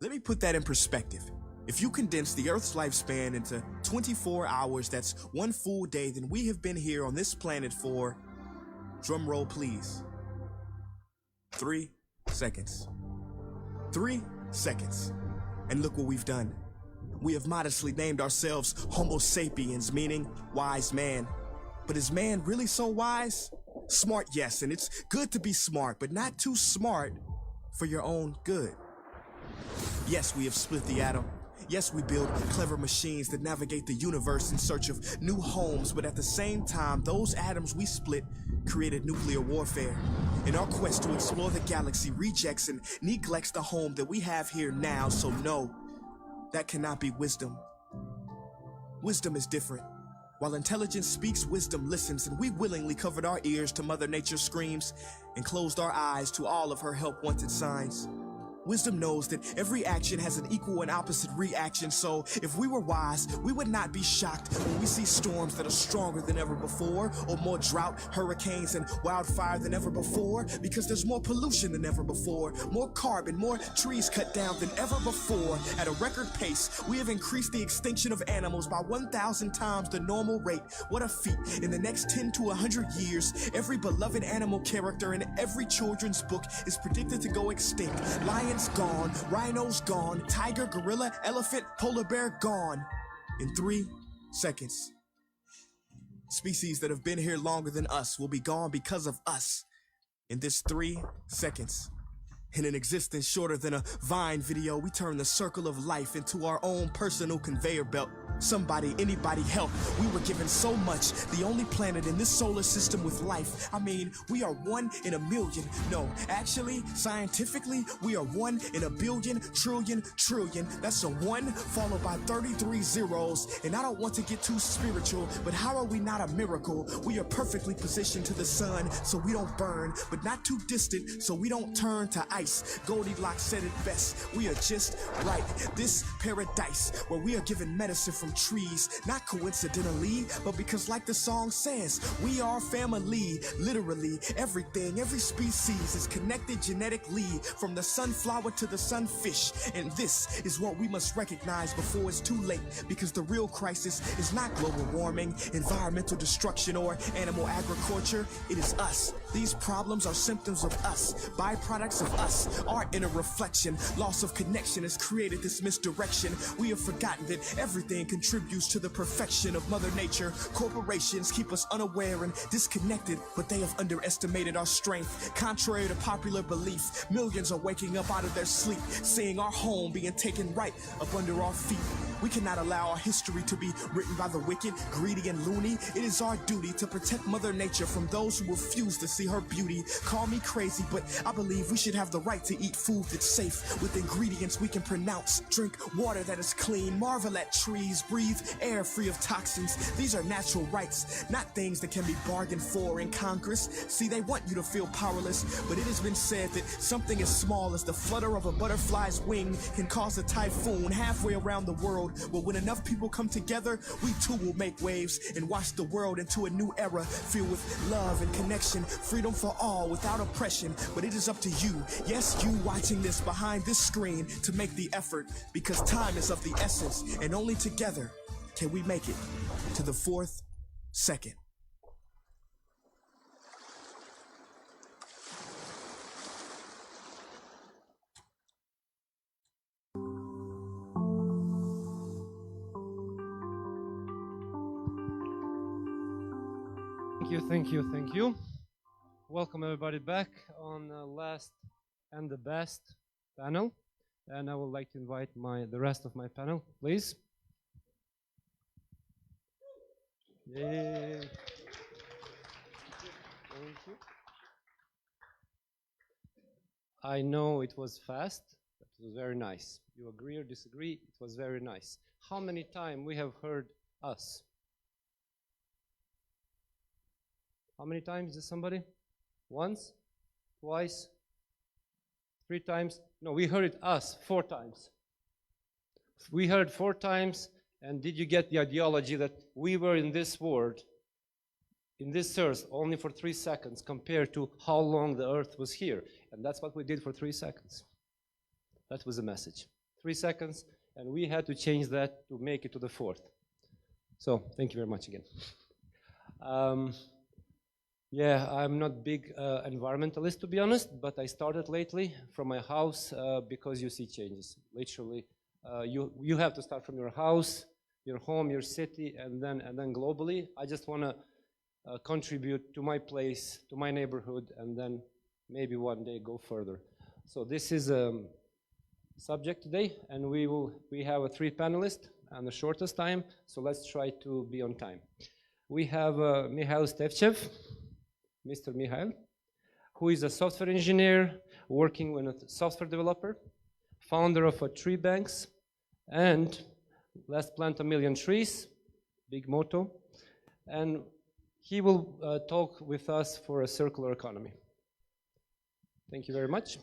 Let me put that in perspective. If you condense the Earth's lifespan into 24 hours, that's one full day, then we have been here on this planet for, drum roll please, 3 seconds. 3 seconds. And look what we've done. We have modestly named ourselves Homo sapiens, meaning wise man. But is man really so wise? Smart, yes, and it's good to be smart, but not too smart for your own good. Yes, we have split the atom. Yes, we build clever machines that navigate the universe in search of new homes, but at the same time, those atoms we split created nuclear warfare. In our quest to explore the galaxy, rejects and neglects the home that we have here now, so no, that cannot be wisdom. Wisdom is different. While intelligence speaks, wisdom listens, and we willingly covered our ears to Mother Nature's screams and closed our eyes to all of her help-wanted signs. Wisdom knows that every action has an equal and opposite reaction, so if we were wise, we would not be shocked when we see storms that are stronger than ever before, or more drought, hurricanes, and wildfire than ever before, because there's more pollution than ever before, more carbon, more trees cut down than ever before. At a record pace, we have increased the extinction of animals by 1,000 times the normal rate. What a feat. In the next 10 to 100 years, every beloved animal character in every children's book is predicted to go extinct. Lions gone, rhinos gone, tiger, gorilla, elephant, polar bear gone in 3 seconds. Species that have been here longer than us will be gone because of us in this 3 seconds. In an existence shorter than a Vine video, we turn the circle of life into our own personal conveyor belt. Somebody, anybody help. We were given so much, the only planet in this solar system with life. I mean, we are 1 in a million. No, actually, scientifically, we are 1 in a billion, trillion. That's a 1 followed by 33 zeros. And I don't want to get too spiritual, but how are we not a miracle? We are perfectly positioned to the sun so we don't burn, but not too distant so we don't turn to ice. Goldilocks said it best. We are just right. This paradise where we are given medicine from trees, not coincidentally, but because like the song says, we are family. Literally, everything, every species is connected genetically from the sunflower to the sunfish. And this is what we must recognize before it's too late, because the real crisis is not global warming, environmental destruction, or animal agriculture. It is us. These problems are symptoms of us, byproducts of us, our inner reflection. Loss of connection has created this misdirection. We have forgotten that everything contributes to the perfection of Mother Nature. Corporations keep us unaware and disconnected, but they have underestimated our strength. Contrary to popular belief, millions are waking up out of their sleep, seeing our home being taken right up under our feet. We cannot allow our history to be written by the wicked, greedy, and loony. It is our duty to protect Mother Nature from those who refuse to see her beauty. Call me crazy, but I believe we should have the right to eat food that's safe, with ingredients we can pronounce, drink water that is clean, marvel at trees, breathe air free of toxins. These are natural rights, not things that can be bargained for in Congress. See, they want you to feel powerless, but it has been said that something as small as the flutter of a butterfly's wing can cause a typhoon halfway around the world. Well, when enough people come together, we too will make waves and watch the world into a new era filled with love and connection, freedom for all without oppression. But it is up to you, yes, you watching this behind this screen, to make the effort, because time is of the essence, and only together can we make it to the 4th second. Thank you. Welcome everybody back on last and the best panel. And I would like to invite the rest of my panel, please. Yay. Thank you. I know it was fast, but it was very nice. You agree or disagree? It was very nice. How many times we have heard us? How many times is somebody? Once? Twice? 3 times? No, we heard it us 4 times. We heard 4 times, and did you get the ideology that we were in this world, in this earth, only for 3 seconds compared to how long the earth was here? And that's what we did for 3 seconds. That was the message. 3 seconds, and we had to change that to make it to the 4th. So thank you very much again. Yeah, I'm not big environmentalist, to be honest, but I started lately from my house because you see changes. Literally, you have to start from your house, your home, your city, and then globally. I just want to contribute to my place, to my neighborhood, and then maybe one day go further. So this is a subject today, and we have 3 panelists and the shortest time, so let's try to be on time. We have Mikhail Stevchev, Mr. Mikhail, who is a software engineer working with a software developer, founder of Tree Banks, and let's plant 1 million trees, big motto, and he will talk with us for a circular economy. Thank you very much.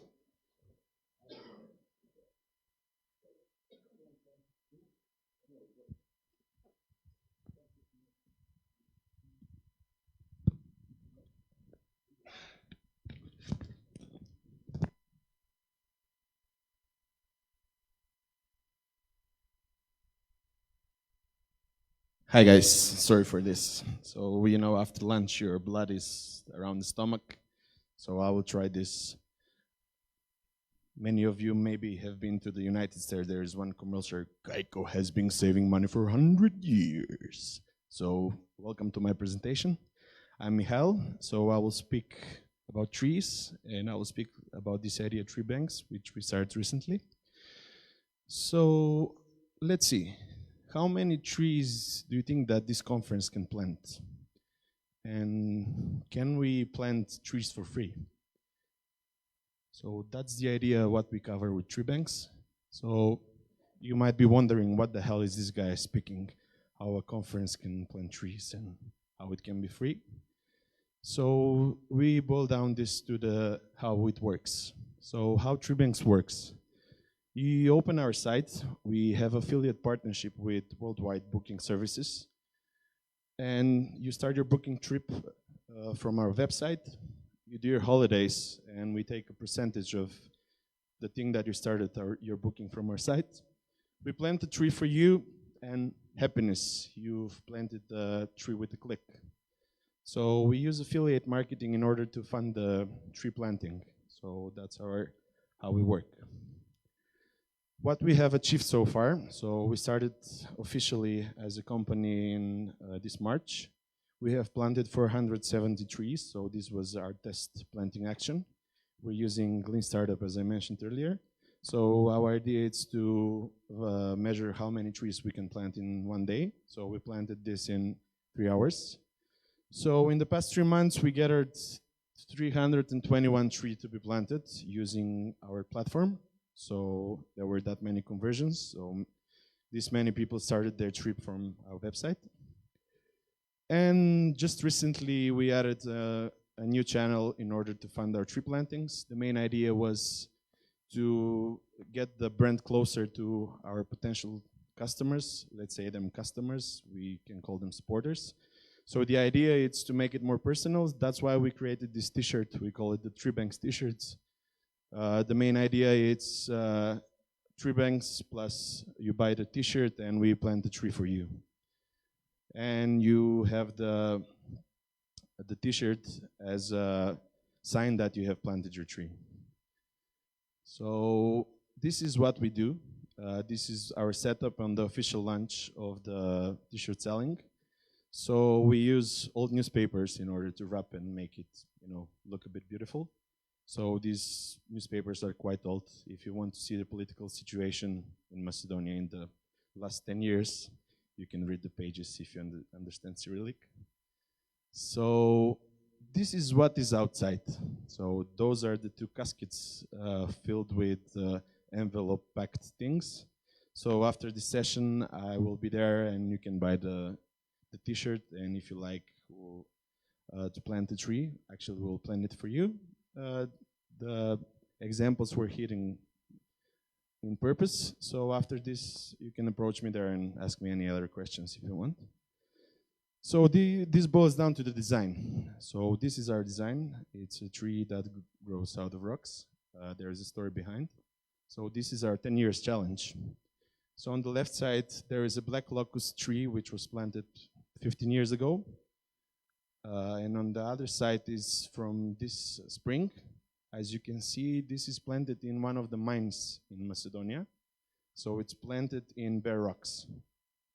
Hi guys, sorry for this. So after lunch your blood is around the stomach, so I will try this. Many of you maybe have been to the United States. There is one commercial, Geico has been saving money for 100 years. So welcome to my presentation. I'm Mikhail, so I will speak about trees, and I will speak about this idea, Tree Banks, which we started recently. So let's see. How many trees do you think that this conference can plant? And can we plant trees for free? So that's the idea what we cover with Tree Banks. So you might be wondering what the hell is this guy speaking, how a conference can plant trees and how it can be free. So we boil down this to how it works. So how Tree Banks works. You open our site, we have affiliate partnership with Worldwide Booking Services, and you start your booking trip from our website, you do your holidays, and we take a percentage of the thing that you started your booking from our site. We plant a tree for you, and happiness, you've planted the tree with a click. So we use affiliate marketing in order to fund the tree planting. So that's how we work. What we have achieved so far, so we started officially as a company in this March. We have planted 470 trees, so this was our test planting action. We're using Lean Startup, as I mentioned earlier. So our idea is to measure how many trees we can plant in one day. So we planted this in 3 hours. So in the past 3 months, we gathered 321 trees to be planted using our platform. So there were that many conversions. So this many people started their trip from our website. And just recently, we added a new channel in order to fund our tree plantings. The main idea was to get the brand closer to our potential customers. Let's say them customers. We can call them supporters. So the idea is to make it more personal. That's why we created this T-shirt. We call it the Tree Banks T-shirts. The main idea is Tree Banks plus you buy the T-shirt and we plant the tree for you. And you have the T-shirt as a sign that you have planted your tree. So this is what we do. This is our setup on the official launch of the T-shirt selling. So we use old newspapers in order to wrap and make it, look a bit beautiful. So these newspapers are quite old. If you want to see the political situation in Macedonia in the last 10 years, you can read the pages if you understand Cyrillic. So this is what is outside. So those are the 2 caskets filled with envelope-packed things. So after this session, I will be there and you can buy the T-shirt. And if you like to plant a tree, actually we'll plant it for you. The examples were hidden in purpose. So after this, you can approach me there and ask me any other questions if you want. So this boils down to the design. So this is our design. It's a tree that grows out of rocks. There is a story behind. So this is our 10 years challenge. So on the left side, there is a black locust tree which was planted 15 years ago. And on the other side is from this spring. As you can see, this is planted in one of the mines in Macedonia. So it's planted in bare rocks.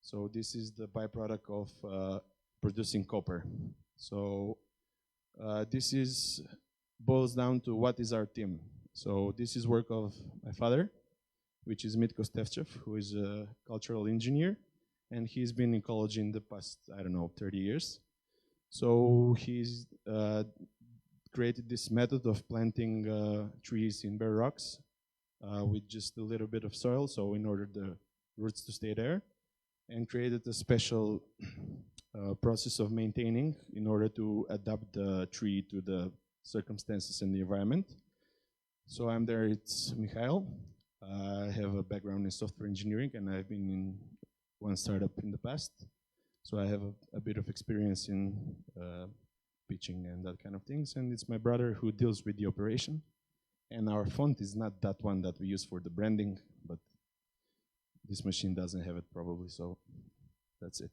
So this is the byproduct of producing copper. So this is boils down to what is our team. So this is work of my father, which is Mitko Stevchev, who is a cultural engineer, and he's been in college in the past, 30 years. So he's created this method of planting trees in bare rocks with just a little bit of soil, so in order the roots to stay there, and created a special process of maintaining in order to adapt the tree to the circumstances and the environment. So I'm there, it's Mikhail. I have a background in software engineering, and I've been in one startup in the past. So I have a bit of experience in pitching and that kind of things. And it's my brother who deals with the operation. And our font is not that one that we use for the branding, but this machine doesn't have it probably, so that's it.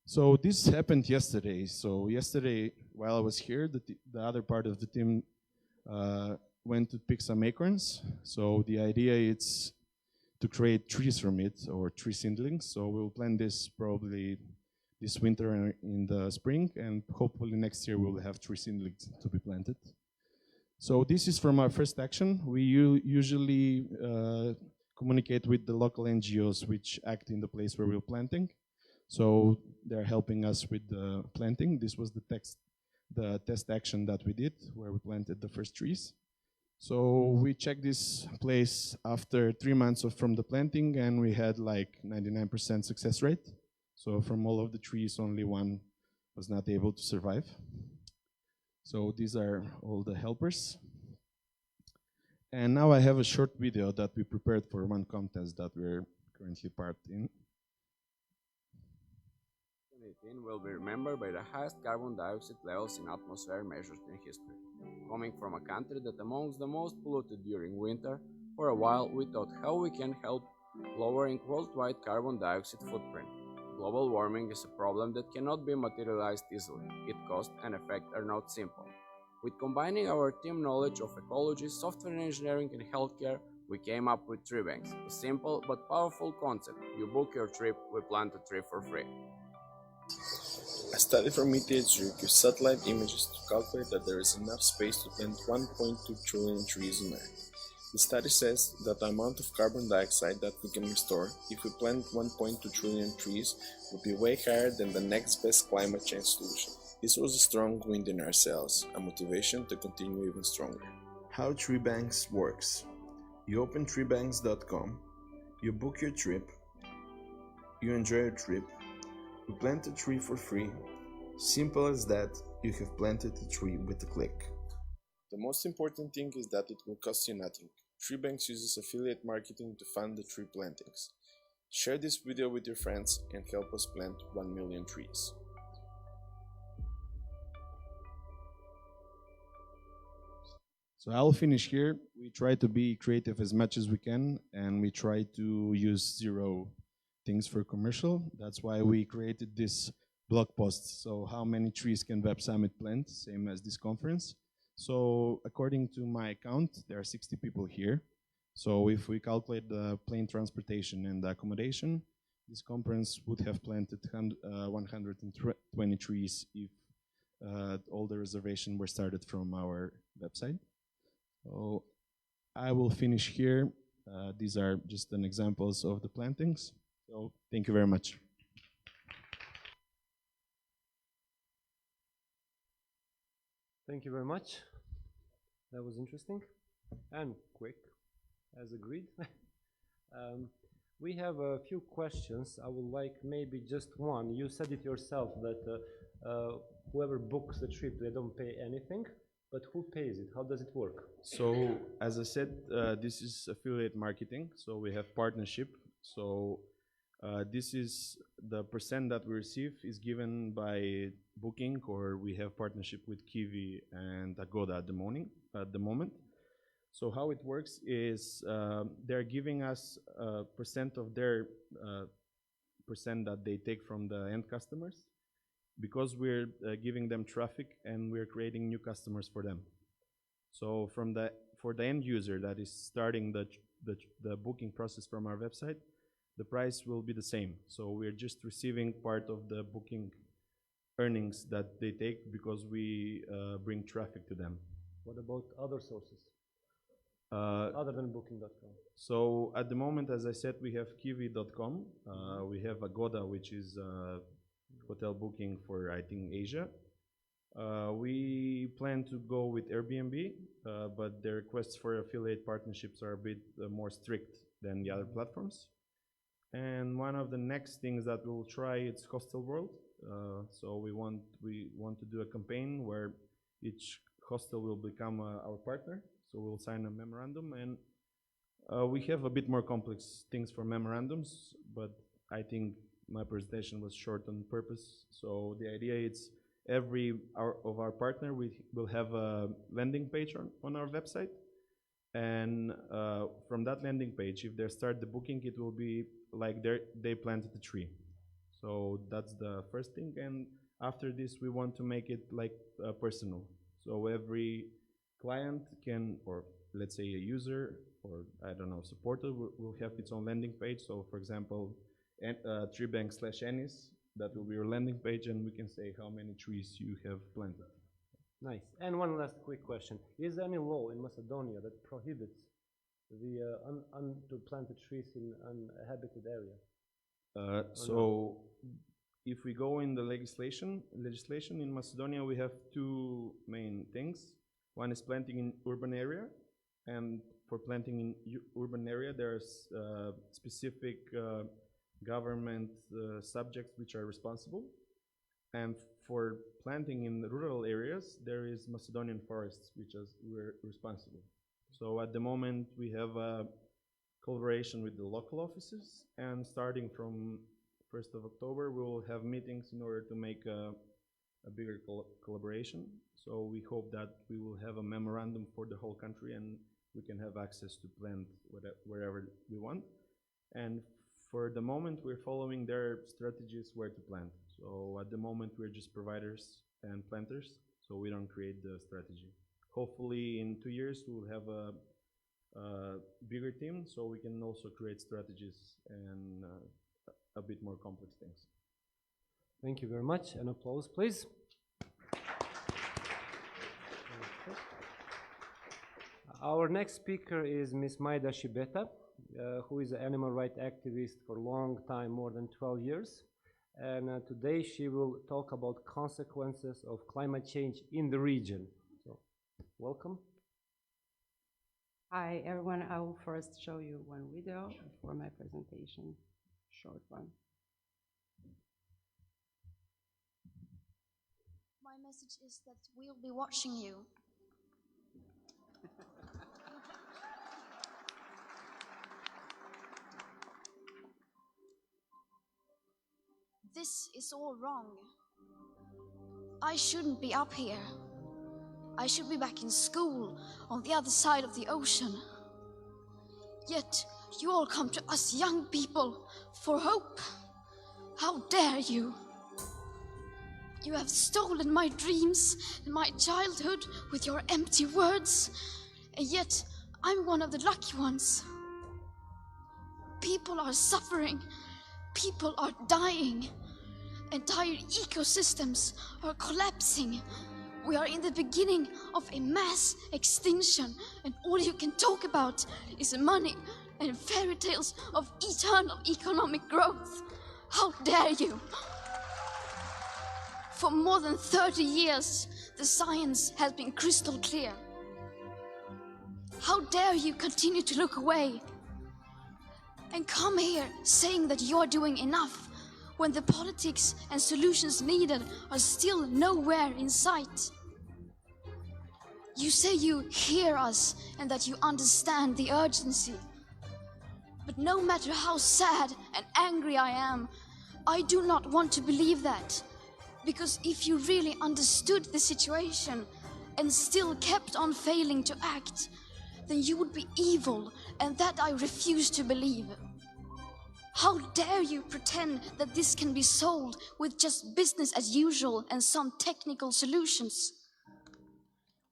So this happened yesterday. So yesterday, while I was here, the other part of the team went to pick some acorns. So the idea is to create trees from it, or tree seedlings. So we'll plant this probably this winter and in the spring, and hopefully next year we'll have tree seedlings to be planted. So this is from our first action. We usually communicate with the local NGOs which act in the place where we're planting. So they're helping us with the planting. This was the test action that we did, where we planted the first trees. So we checked this place after 3 months from the planting, and we had like 99% success rate. So from all of the trees, only one was not able to survive. So these are all the helpers. And now I have a short video that we prepared for one contest that we're currently part in. 2018 will be remembered by the highest carbon dioxide levels in atmosphere measured in history. Coming from a country that amongst the most polluted during winter, for a while we thought how we can help lowering worldwide carbon dioxide footprint. Global warming is a problem that cannot be materialized easily. Its cost and effect are not simple. With combining our team knowledge of ecology, software engineering and healthcare, we came up with tree banks, a simple but powerful concept. You book your trip, we plant a tree for free. A study from ETH Zurich used satellite images to calculate that there is enough space to plant 1.2 trillion trees on Earth. The study says that the amount of carbon dioxide that we can restore if we plant 1.2 trillion trees would be way higher than the next best climate change solution. This was a strong wind in our sails, a motivation to continue even stronger. How TreeBanks works. You open treebanks.com, you book your trip, you enjoy your trip, you plant a tree for free. Simple as that, you have planted a tree with a click. The most important thing is that it will cost you nothing. TreeBanks uses affiliate marketing to fund the tree plantings. Share this video with your friends and help us plant 1 million trees. So I'll finish here. We try to be creative as much as we can, and we try to use zero things for commercial. That's why we created this blog post. So how many trees can Web Summit plant? Same as this conference. So according to my count, there are 60 people here. So if we calculate the plane transportation and the accommodation, this conference would have planted 120 trees if all the reservations were started from our website. So I will finish here. These are just an examples of the plantings. So thank you very much. Thank you very much. That was interesting and quick, as agreed. We have a few questions. I would like maybe just one. You said it yourself that whoever books the trip, they don't pay anything. But who pays it? How does it work? So as I said, this is affiliate marketing. So we have partnership. So this is the percent that we receive is given by Booking, or we have partnership with Kiwi and Agoda at the moment. So how it works is they're giving us a percent of their percent that they take from the end customers, because we're giving them traffic and we're creating new customers for them. So for the end user that is starting the booking process from our website, the price will be the same. So we're just receiving part of the booking earnings that they take because we bring traffic to them. What about other sources other than Booking.com? So at the moment, as I said, we have Kiwi.com. We have Agoda, which is hotel booking for, I think, Asia. We plan to go with Airbnb, but the requests for affiliate partnerships are a bit more strict than the other platforms. And one of the next things that we'll try is Hostel World. So we want to do a campaign where each hostel will become our partner. So we'll sign a memorandum, and we have a bit more complex things for memorandums, but I think my presentation was short on purpose. So the idea is every of our partner will have a landing page on our website, and from that landing page, if they start the booking, it will be like they planted a tree. So that's the first thing, and after this we want to make it like personal. So every client can, or let's say a user, or I don't know, supporter will have its own landing page. So for example, treebank/Ennis, that will be your landing page, and we can say how many trees you have planted. Nice. And one last quick question. Is there any law in Macedonia that prohibits the to plant the trees in uninhabited area? So if we go in the legislation in Macedonia, we have two main things. One is planting in urban area, and for planting in urban area, there's specific government subjects which are responsible. And for planting in rural areas, there is Macedonian forests, which we're responsible. So at the moment, we have a collaboration with the local offices, and starting from 1st of October, we will have meetings in order to make a bigger collaboration. So we hope that we will have a memorandum for the whole country, and we can have access to plant wherever we want. And for the moment, we're following their strategies where to plant. So at the moment, we're just providers and planters, so we don't create the strategy. Hopefully in 2 years, we'll have a bigger team, so we can also create strategies and a bit more complex things. Thank you very much. An applause, please. Our next speaker is Ms. Maida Shibeta, who is an animal rights activist for a long time, more than 12 years. And today she will talk about consequences of climate change in the region. So, welcome. Hi, everyone. I will first show you one video for my presentation, short one. My message is that we'll be watching you. This is all wrong. I shouldn't be up here. I should be back in school on the other side of the ocean. Yet you all come to us young people for hope. How dare you? You have stolen my dreams and my childhood with your empty words, and yet I'm one of the lucky ones. People are suffering. People are dying. Entire ecosystems are collapsing. We are in the beginning of a mass extinction, and all you can talk about is money and fairy tales of eternal economic growth. How dare you? For more than 30 years, the science has been crystal clear. How dare you continue to look away and come here saying that you're doing enough when the politics and solutions needed are still nowhere in sight? You say you hear us and that you understand the urgency. But no matter how sad and angry I am, I do not want to believe that. Because if you really understood the situation and still kept on failing to act, then you would be evil, and that I refuse to believe. How dare you pretend that this can be solved with just business as usual and some technical solutions?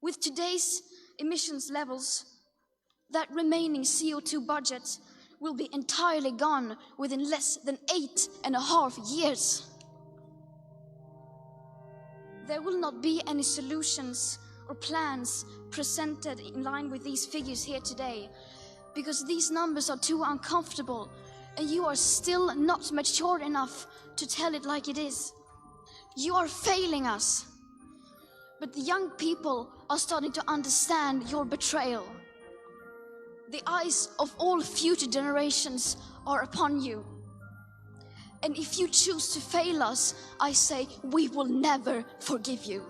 With today's emissions levels, that remaining CO2 budget will be entirely gone within less than 8.5 years. There will not be any solutions or plans presented in line with these figures here today, because these numbers are too uncomfortable and you are still not mature enough to tell it like it is. You are failing us, but the young people are starting to understand your betrayal. The eyes of all future generations are upon you. And if you choose to fail us, I say we will never forgive you.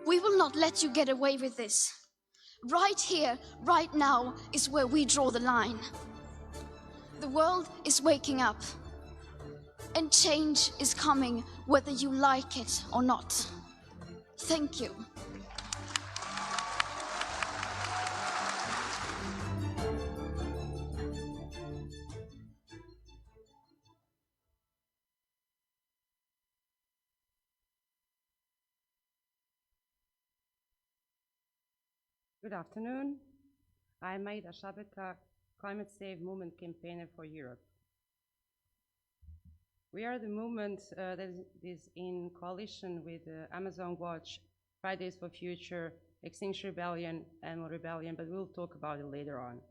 We will not let you get away with this. Right here, right now, is where we draw the line. The world is waking up, and change is coming whether you like it or not. Thank you. Good afternoon. I'm Maida Shabeta, Climate Save Movement campaigner for Europe. We are the movement that is in coalition with Amazon Watch, Fridays for Future, Extinction Rebellion, Animal Rebellion, but we'll talk about it later on.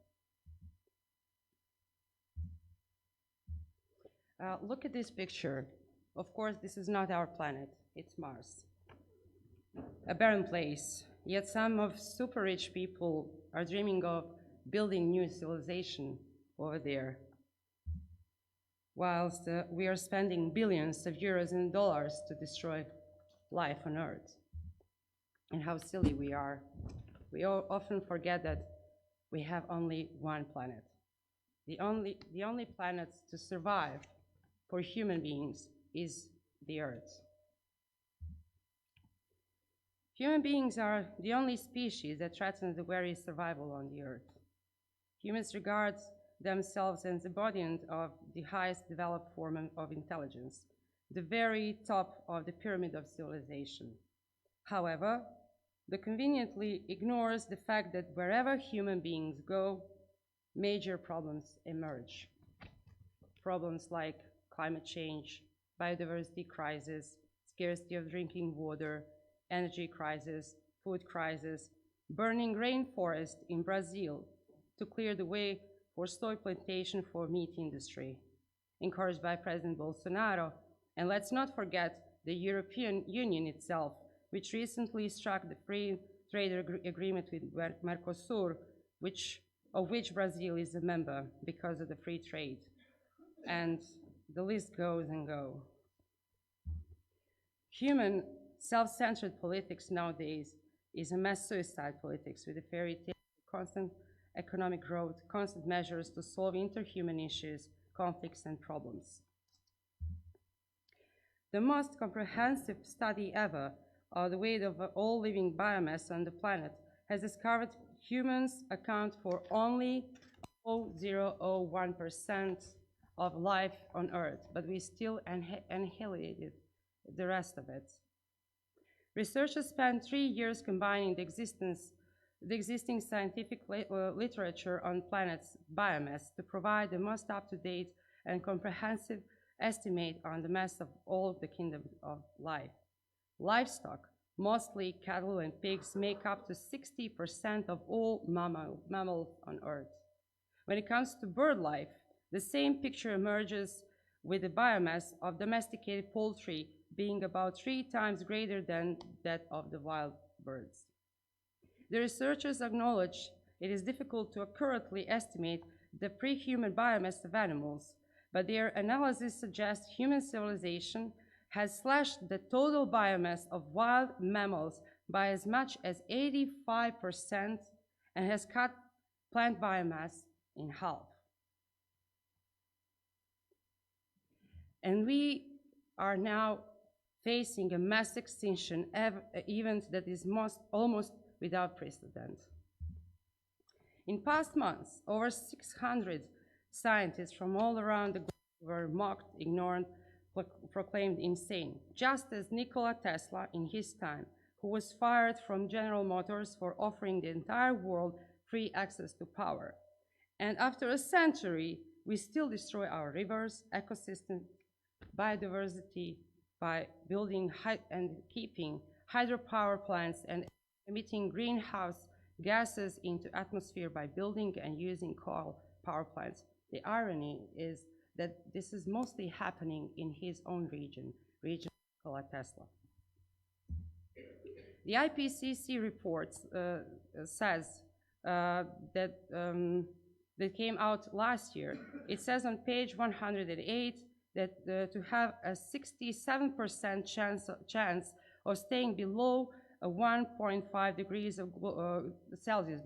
Look at this picture. Of course, this is not our planet, it's Mars. A barren place, yet some of super rich people are dreaming of building new civilization over there, whilst we are spending billions of euros and dollars to destroy life on Earth. And how silly we are. We often forget that we have only one planet. The only planet to survive for human beings is the Earth. Human beings are the only species that threatens the very survival on the Earth. Humans regard themselves as embodiment of the highest developed form of intelligence, the very top of the pyramid of civilization. However, that conveniently ignores the fact that wherever human beings go, major problems emerge. Problems like climate change, biodiversity crisis, scarcity of drinking water, energy crisis, food crisis, burning rainforest in Brazil to clear the way for soy plantation for meat industry, encouraged by President Bolsonaro. And let's not forget the European Union itself, which recently struck the free trade agreement with Mercosur, of which Brazil is a member because of the free trade. And the list goes and goes. Human self-centered politics nowadays is a mass suicide politics with a fairy tale, constant economic growth, constant measures to solve interhuman issues, conflicts, and problems. The most comprehensive study ever of the weight of all living biomass on the planet has discovered humans account for only 0.001% of life on Earth, but we still annihilated the rest of it. Researchers spent 3 years combining the existing scientific literature on planet's biomass to provide the most up-to-date and comprehensive estimate on the mass of all the kingdoms of life. Livestock, mostly cattle and pigs, make up to 60% of all mammals on Earth. When it comes to bird life, the same picture emerges with the biomass of domesticated poultry being about 3 times greater than that of the wild birds. The researchers acknowledge it is difficult to accurately estimate the pre-human biomass of animals, but their analysis suggests human civilization has slashed the total biomass of wild mammals by as much as 85% and has cut plant biomass in half. And we are now facing a mass extinction event that is almost without precedent. In past months, over 600 scientists from all around the globe were mocked, ignored, proclaimed insane, just as Nikola Tesla in his time, who was fired from General Motors for offering the entire world free access to power. And after a century, we still destroy our rivers, ecosystems, biodiversity by building and keeping hydropower plants and emitting greenhouse gases into atmosphere by building and using coal power plants. The irony is that this is mostly happening in his own region Nikola Tesla. The IPCC report says that came out last year. It says on page 108 that to have a 67% chance of staying below 1.5 degrees of Celsius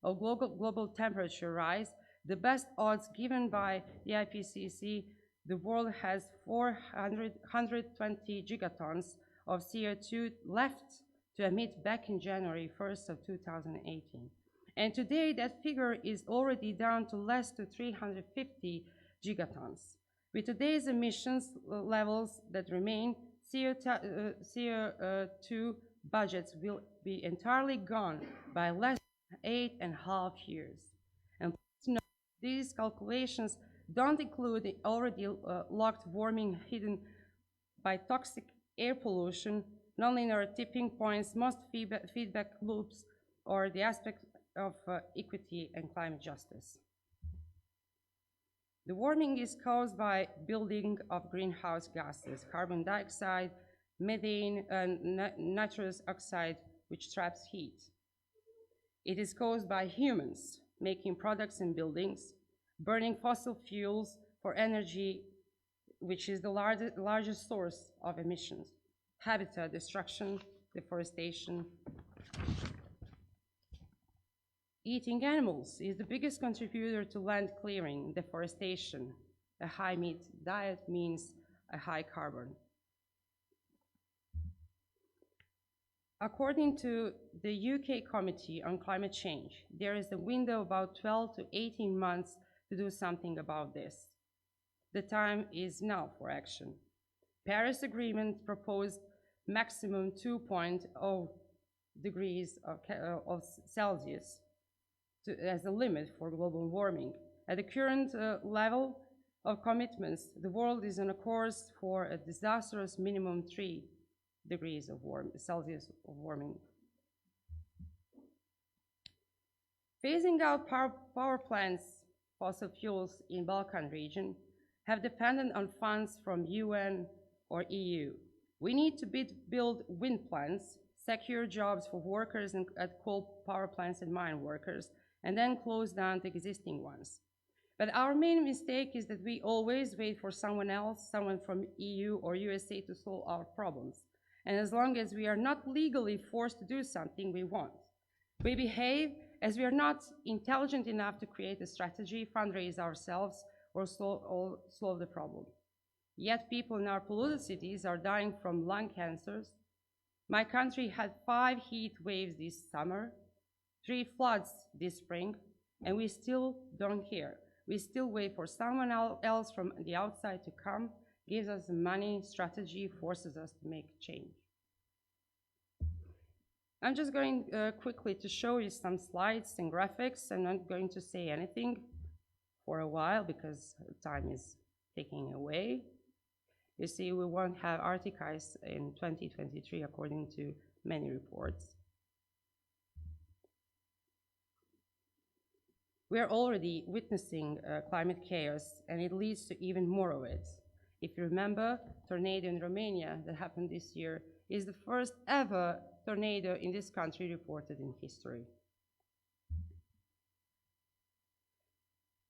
of global temperature rise, the best odds given by the IPCC, the world has 120 gigatons of CO2 left to emit back in January 1st of 2018. And today that figure is already down to less than 350 gigatons. With today's emissions levels that remain, CO2 budgets will be entirely gone by less than 8.5 years. And please note, these calculations don't include the already locked warming hidden by toxic air pollution, nonlinear tipping points, most feedback loops, or the aspect of equity and climate justice. The warming is caused by building of greenhouse gases, carbon dioxide, methane, and nitrous oxide, which traps heat. It is caused by humans making products and buildings, burning fossil fuels for energy, which is the largest source of emissions, habitat destruction, deforestation. Eating animals is the biggest contributor to land clearing, deforestation. A high meat diet means a high carbon. According to the UK Committee on Climate Change, there is a window of about 12 to 18 months to do something about this. The time is now for action. Paris Agreement proposed maximum 2.0 degrees of Celsius as a limit for global warming. At the current level of commitments, the world is on a course for a disastrous minimum 3 degrees of Celsius of warming. Phasing out power plants, fossil fuels in Balkan region have depended on funds from UN or EU. We need to build wind plants, secure jobs for workers at coal power plants and mine workers, and then close down the existing ones. But our main mistake is that we always wait for someone else, someone from EU or USA to solve our problems. And as long as we are not legally forced to do something, we won't. We behave as we are not intelligent enough to create a strategy, fundraise ourselves, or solve the problem. Yet people in our polluted cities are dying from lung cancers. My country had 5 heat waves this summer, 3 floods this spring, and we still don't hear. We still wait for someone else from the outside to come, gives us the money, strategy, forces us to make change. I'm just going quickly to show you some slides and graphics. I'm not going to say anything for a while because time is ticking away. You see, we won't have Arctic ice in 2023 according to many reports. We are already witnessing climate chaos, and it leads to even more of it. If you remember, tornado in Romania that happened this year is the first ever tornado in this country reported in history.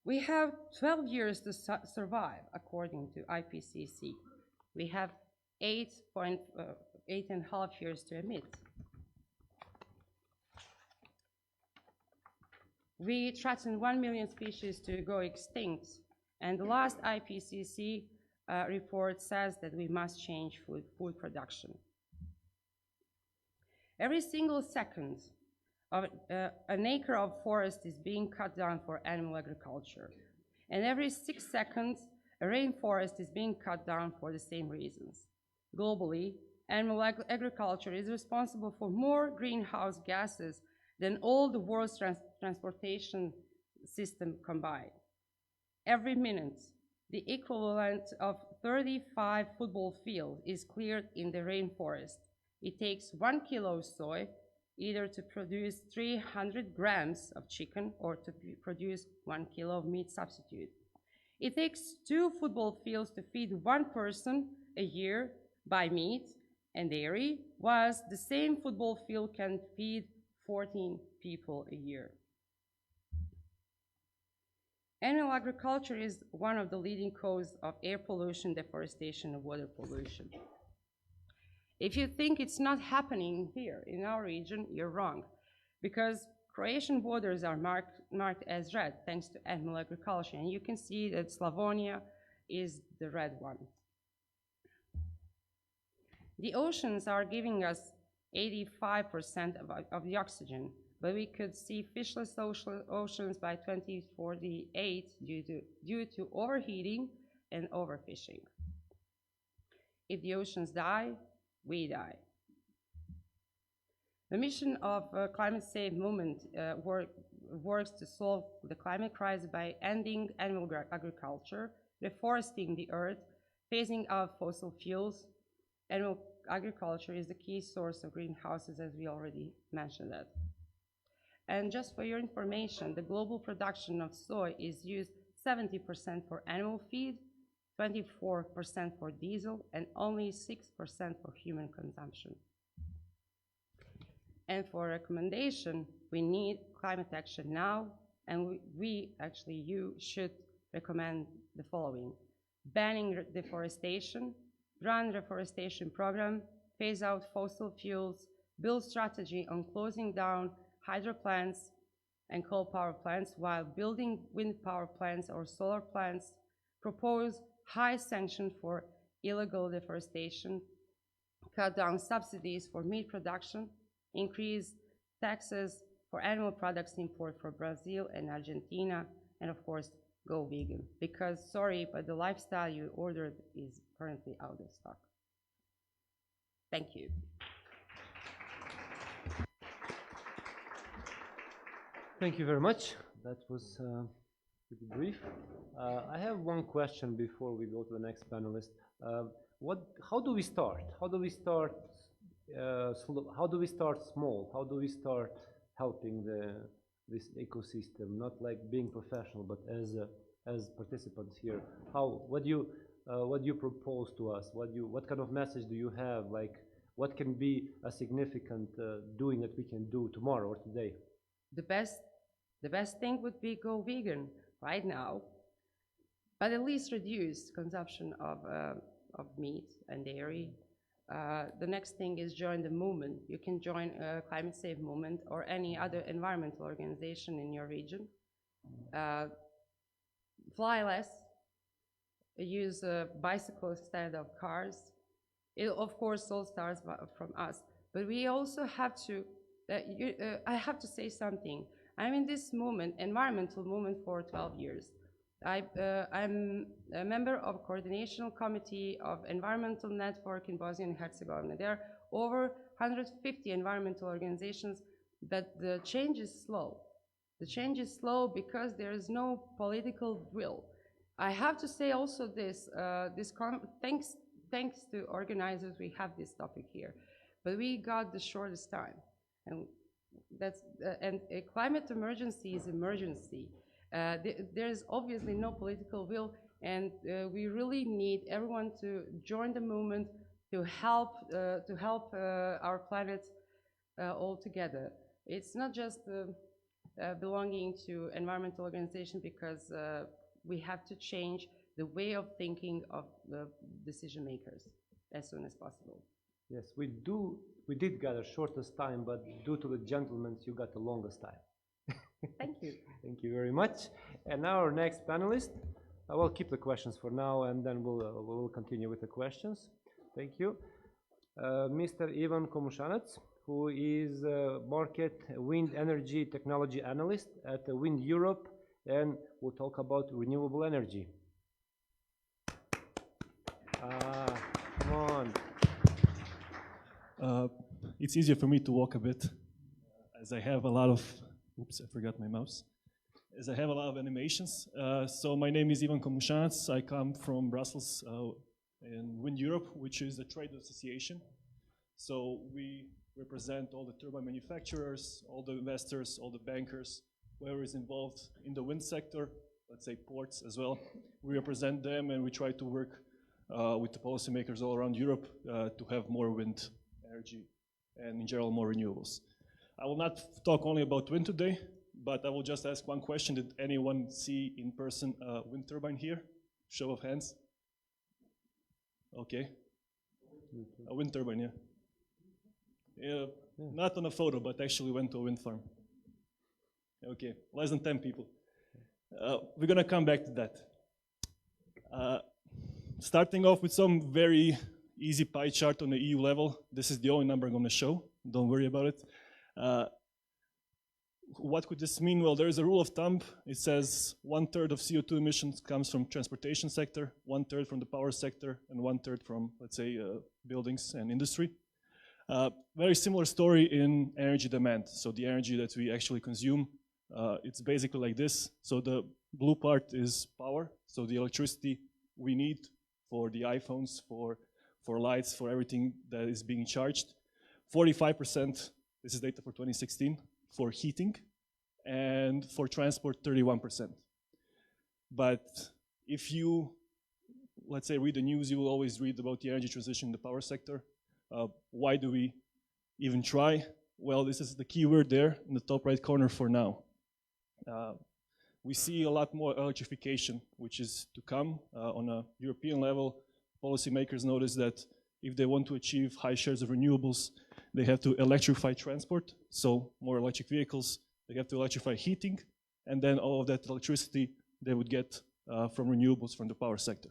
We have 12 years to survive, according to IPCC. We have 8.5 years to emit. We threaten 1 million species to go extinct, and the last IPCC report says that we must change food production. Every single second an acre of forest is being cut down for animal agriculture. And every 6 seconds, a rainforest is being cut down for the same reasons. Globally, animal agriculture is responsible for more greenhouse gases than all the world's transportation system combined. Every minute, the equivalent of 35 football fields is cleared in the rainforest. It takes 1 kilo of soy either to produce 300 grams of chicken or to produce 1 kilo of meat substitute. It takes 2 football fields to feed 1 person a year by meat and dairy, whilst the same football field can feed 14 people a year. Animal agriculture is one of the leading causes of air pollution, deforestation, and water pollution. If you think it's not happening here in our region, you're wrong, because Croatian waters are marked as red thanks to animal agriculture, and you can see that Slavonia is the red one. The oceans are giving us 85% of the oxygen, but we could see fishless oceans by 2048 due to overheating and overfishing. If the oceans die, we die. The mission of Climate Safe Movement works to solve the climate crisis by ending animal agriculture, reforesting the earth, phasing out fossil fuels. Animal agriculture is the key source of greenhouses, as we already mentioned that. And just for your information, the global production of soy is used 70% for animal feed, 24% for diesel, and only 6% for human consumption. And for recommendation, we need climate action now, and you should recommend the following: banning deforestation, run reforestation program, phase out fossil fuels, build strategy on closing down hydro plants and coal power plants while building wind power plants or solar plants, propose high sanction for illegal deforestation, cut down subsidies for meat production, increase taxes for animal products import for Brazil and Argentina, and of course, go vegan. Because, sorry, but the lifestyle you ordered is currently out of stock. Thank you. Thank you very much. That was pretty brief. I have one question before we go to the next panelist. How do we start? How do we start? How do we start small? How do we start helping this ecosystem? Not like being professional, but as participants here. What do you propose to us? What kind of message do you have? Like, what can be a significant doing that we can do tomorrow or today? The best thing would be go vegan right now, but at least reduce consumption of meat and dairy. The next thing is join the movement. You can join a Climate Safe Movement or any other environmental organization in your region. Fly less, use bicycles instead of cars. It, of course, all starts from us, but we also have to, I have to say something. I'm in this movement, environmental movement, for 12 years. I'm a member of coordination committee of Environmental Network in Bosnia and Herzegovina. There are over 150 environmental organizations, but the change is slow. The change is slow because there is no political will. I have to say also this, thanks to organizers, we have this topic here, but we got the shortest time. And a climate emergency is emergency. There's obviously no political will, and we really need everyone to join the movement to help our planet all together. It's not just belonging to environmental organization, because we have to change the way of thinking of the decision makers as soon as possible. Yes, we did get the shortest time, but due to the gentlemen, you got the longest time. Thank you. Thank you very much. And now our next panelist. I will keep the questions for now, and then we'll continue with the questions. Thank you. Mr. Ivan Komušanec, who is a market wind energy technology analyst at Wind Europe, and we'll talk about renewable energy. Come on. It's easier for me to walk a bit, as I have a lot of, oops, I forgot my mouse, as I have a lot of animations. So my name is Ivan Komushanac. I come from Brussels in Wind Europe, which is a trade association. So we represent all the turbine manufacturers, all the investors, all the bankers, whoever is involved in the wind sector, let's say ports as well. We represent them and we try to work with the policymakers all around Europe to have more wind energy and in general more renewables. I will not talk only about wind today, but I will just ask one question. Did anyone see in person a wind turbine here? Show of hands. Okay. A wind turbine, yeah. Yeah, not on a photo, but actually went to a wind farm. Okay, less than 10 people. We're gonna come back to that. Starting off with some very easy pie chart on the EU level. This is the only number I'm gonna show, don't worry about it. What could this mean? Well, there is a rule of thumb. It says 1/3 of CO2 emissions comes from transportation sector, 1/3 from the power sector, and 1/3 from, let's say, buildings and industry. Very similar story in energy demand. So the energy that we actually consume, it's basically like this. So the blue part is power. So the electricity we need for the iPhones, for lights, for everything that is being charged. 45%, this is data for 2016, for heating, and for transport, 31%. But if you, let's say, read the news, you will always read about the energy transition in the power sector. Why do we even try? Well, this is the keyword there in the top right corner for now. We see a lot more electrification, which is to come on a European level. Policymakers notice that if they want to achieve high shares of renewables, they have to electrify transport, so more electric vehicles. They have to electrify heating, and then all of that electricity they would get from renewables from the power sector.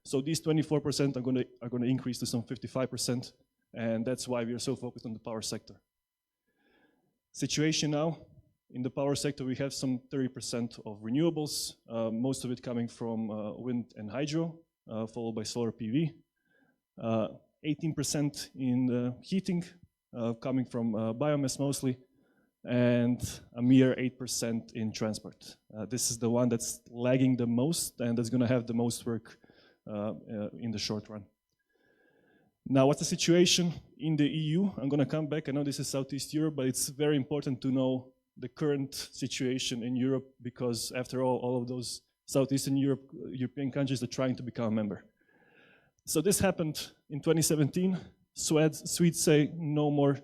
So these 24% are going to increase to some 55%, and that's why we are so focused on the power sector. Situation now, in the power sector we have some 30% of renewables, most of it coming from wind and hydro, followed by solar PV. 18% in the heating, coming from biomass mostly, and a mere 8% in transport. This is the one that's lagging the most and that's going to have the most work in the short run. Now, what's the situation in the EU? I'm going to come back. I know this is Southeast Europe, but it's very important to know the current situation in Europe because, after all of those Southeastern European countries are trying to become a member. So this happened in 2017. Swedes say no more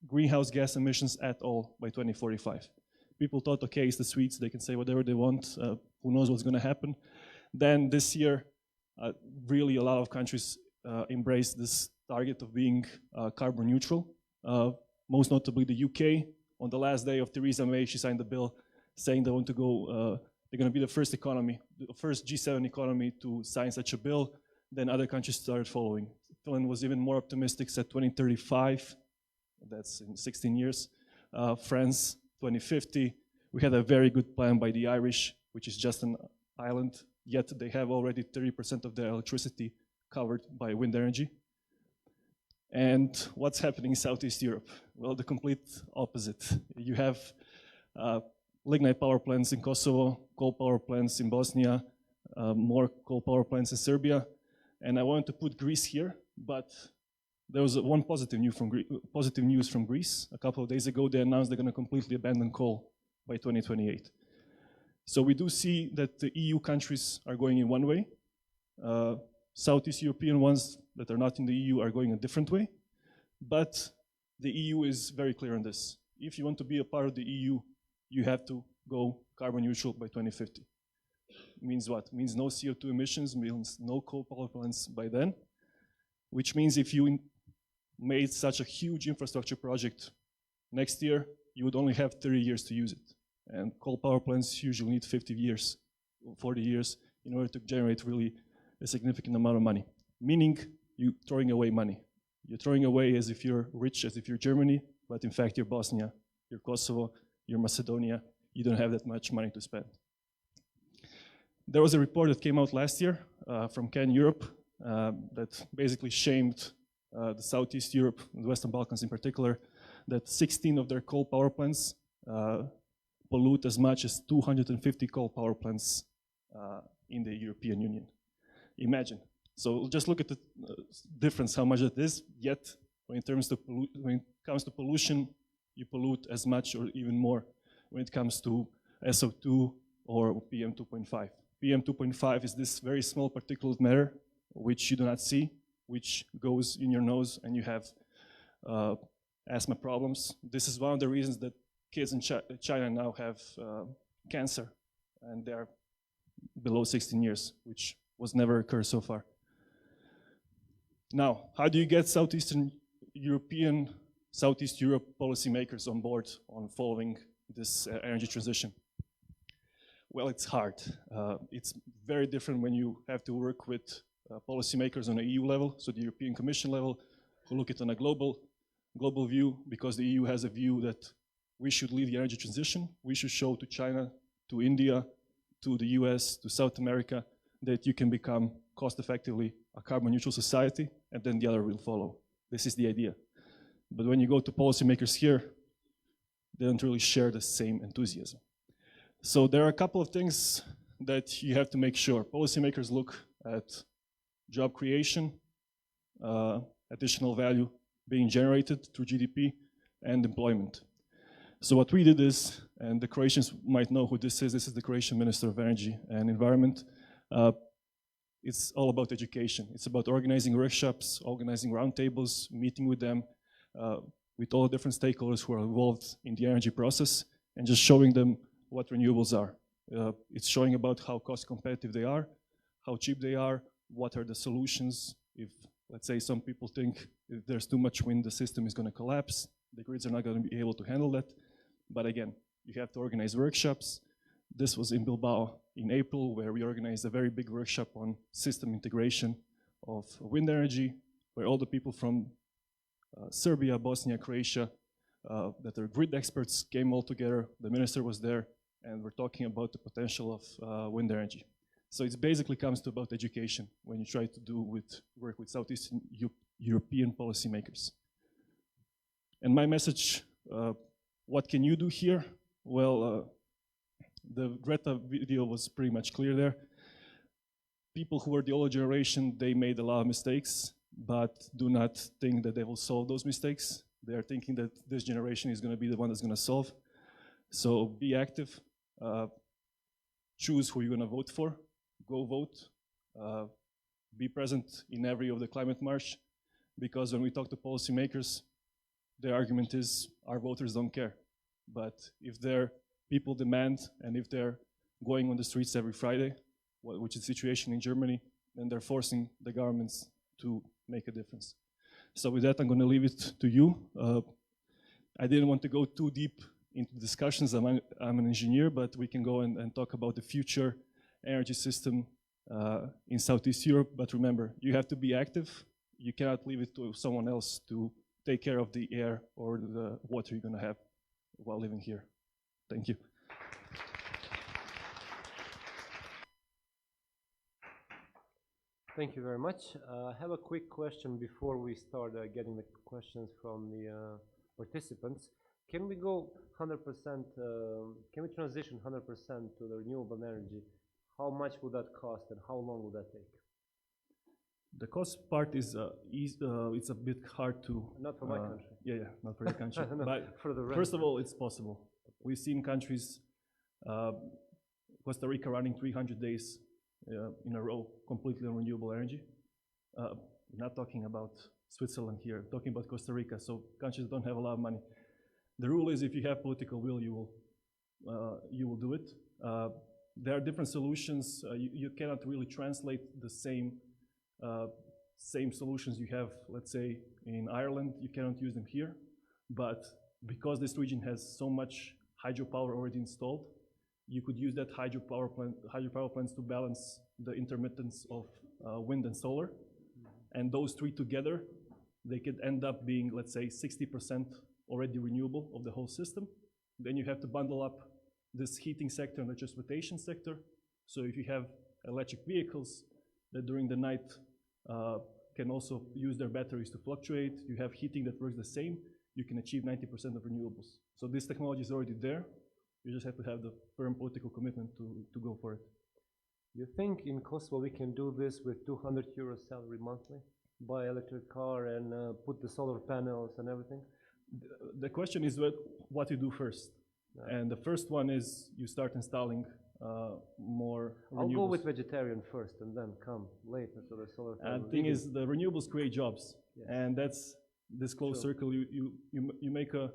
greenhouse gas emissions at all by 2045. People thought, okay, it's the Swedes, they can say whatever they want, who knows what's going to happen. Then this year, really a lot of countries embraced this target of being carbon neutral, most notably the UK. On the last day of Theresa May, she signed a bill saying they want to go, they're going to be the first economy, the first G7 economy to sign such a bill. Then other countries started following. Finland was even more optimistic, said 2035, that's in 16 years. France, 2050. We had a very good plan by the Irish, which is just an island, yet they have already 30% of their electricity covered by wind energy. And what's happening in Southeast Europe? Well, the complete opposite. You have lignite power plants in Kosovo, coal power plants in Bosnia, more coal power plants in Serbia. And I wanted to put Greece here, but there was one positive news from Greece. A couple of days ago, they announced they're going to completely abandon coal by 2028. So we do see that the EU countries are going in one way. Southeast European ones that are not in the EU are going a different way. But the EU is very clear on this. If you want to be a part of the EU, you have to go carbon neutral by 2050. Means what? Means no CO2 emissions, means no coal power plants by then, which means if you made such a huge infrastructure project next year, you would only have 30 years to use it. And coal power plants usually need 50 years, 40 years in order to generate really a significant amount of money, meaning you're throwing away money. You're throwing away as if you're rich, as if you're Germany, but in fact you're Bosnia, you're Kosovo, you're Macedonia, you don't have that much money to spend. There was a report that came out last year from Can Europe that basically shamed the Southeast Europe, the Western Balkans in particular, that 16 of their coal power plants pollute as much as 250 coal power plants in the European Union. Imagine. So just look at the difference, how much it is, yet when it comes to pollution, you pollute as much or even more when it comes to SO2 or PM2.5. PM2.5 is this very small particulate matter which you do not see, which goes in your nose and you have asthma problems. This is one of the reasons that kids in China now have cancer, and they're below 16 years, which was never occurred so far. Now, how do you get Southeast Europe policymakers on board on following this energy transition? Well, it's hard. It's very different when you have to work with policymakers on an EU level, so the European Commission level, who look at it on a global view, because the EU has a view that we should lead the energy transition. We should show to China, to India, to the US, to South America, that you can become cost-effectively a carbon-neutral society, and then the other will follow. This is the idea. But when you go to policymakers here, they don't really share the same enthusiasm. So there are a couple of things that you have to make sure. Policymakers look at job creation, additional value being generated through GDP, and employment. So what we did is, and the Croatians might know who this is the Croatian Minister of Energy and Environment. It's all about education. It's about organizing workshops, organizing roundtables, meeting with them, with all the different stakeholders who are involved in the energy process, and just showing them what renewables are. It's showing about how cost competitive they are, how cheap they are, what are the solutions. If, let's say, some people think if there's too much wind, the system is going to collapse, the grids are not going to be able to handle that. But again, you have to organize workshops. This was in Bilbao in April, where we organized a very big workshop on system integration of wind energy, where all the people from Serbia, Bosnia, Croatia, that are grid experts came all together. The minister was there, and we're talking about the potential of wind energy. So it basically comes to about education when you try to work with Southeastern European policymakers. And my message, what can you do here? Well, the Greta video was pretty much clear there. People who are the older generation, they made a lot of mistakes, but do not think that they will solve those mistakes. They are thinking that this generation is going to be the one that's going to solve. So be active, choose who you're going to vote for, go vote, be present in every of the climate march, because when we talk to policymakers, their argument is our voters don't care. But if their people demand, and if they're going on the streets every Friday, which is the situation in Germany, then they're forcing the governments to make a difference. So with that, I'm going to leave it to you. I didn't want to go too deep into discussions. I'm an engineer, but we can go and talk about the future energy system in Southeast Europe. But remember, you have to be active. You cannot leave it to someone else to take care of the air or the water you're going to have while living here. Thank you. Thank you very much. I have a quick question before we start getting the questions from the participants. Can we go 100%, can we transition 100% to the renewable energy? How much would that cost and how long would that take? The cost part is it's a bit hard to... Not for my country. Yeah, not for your country. No, but for the rest. First of all, it's possible. We've seen countries, Costa Rica running 300 days in a row completely on renewable energy. We're not talking about Switzerland here, talking about Costa Rica, so countries don't have a lot of money. The rule is if you have political will, you will do it. There are different solutions. You cannot really translate the same solutions you have, let's say, in Ireland. You cannot use them here. But because this region has so much hydropower already installed, you could use that hydropower plants to balance the intermittence of wind and solar. And those three together, they could end up being, let's say, 60% already renewable of the whole system. Then you have to bundle up this heating sector and the transportation sector. So if you have electric vehicles that during the night can also use their batteries to fluctuate, you have heating that works the same, you can achieve 90% of renewables. So this technology is already there. You just have to have the firm political commitment to go for it. You think in Kosovo we can do this with 200 euro salary monthly? Buy electric car and put the solar panels and everything? The question is what you do first. Yeah. And the first one is you start installing more renewables. I'll go with vegetarian first and then come later to the solar panels. And the thing is, the renewables create jobs. Yes. And that's this closed circle. You make a,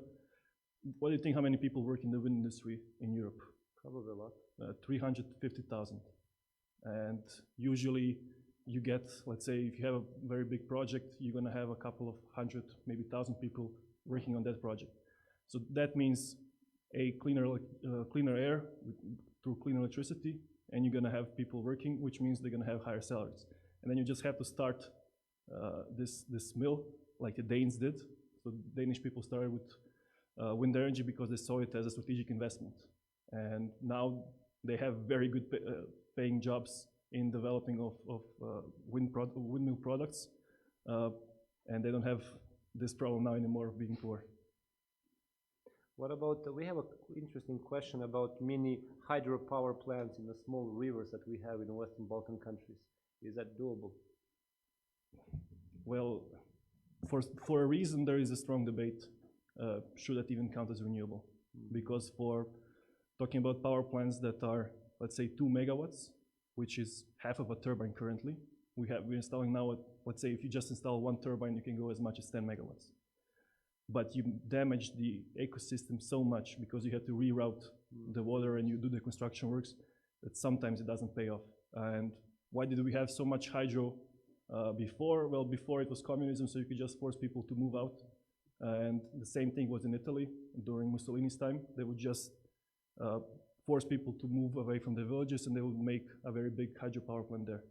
what do you think how many people work in the wind industry in Europe? Probably a lot. 350,000. And usually you get, let's say, if you have a very big project, you're going to have a couple of hundred, maybe 1,000 people working on that project. So that means a cleaner air through clean electricity, and you're going to have people working, which means they're going to have higher salaries. And then you just have to start this mill like the Danes did. So Danish people started with wind energy because they saw it as a strategic investment. And now they have very good paying jobs in developing of windmill products, and they don't have this problem now anymore of being poor. What about, we have an interesting question about mini hydropower plants in the small rivers that we have in the Western Balkan countries. Is that doable? Well, for a reason there is a strong debate. Should that even count as renewable? Because for talking about power plants that are, let's say, 2 megawatts, which is half of a turbine currently, we're installing now, let's say if you just install one turbine, you can go as much as 10 megawatts. But you damage the ecosystem so much because you have to reroute the water and you do the construction works that sometimes it doesn't pay off. And why did we have so much hydro before? Well, before it was communism, so you could just force people to move out. And the same thing was in Italy during Mussolini's time. They would just force people to move away from the villages and they would make a very big hydropower plant there.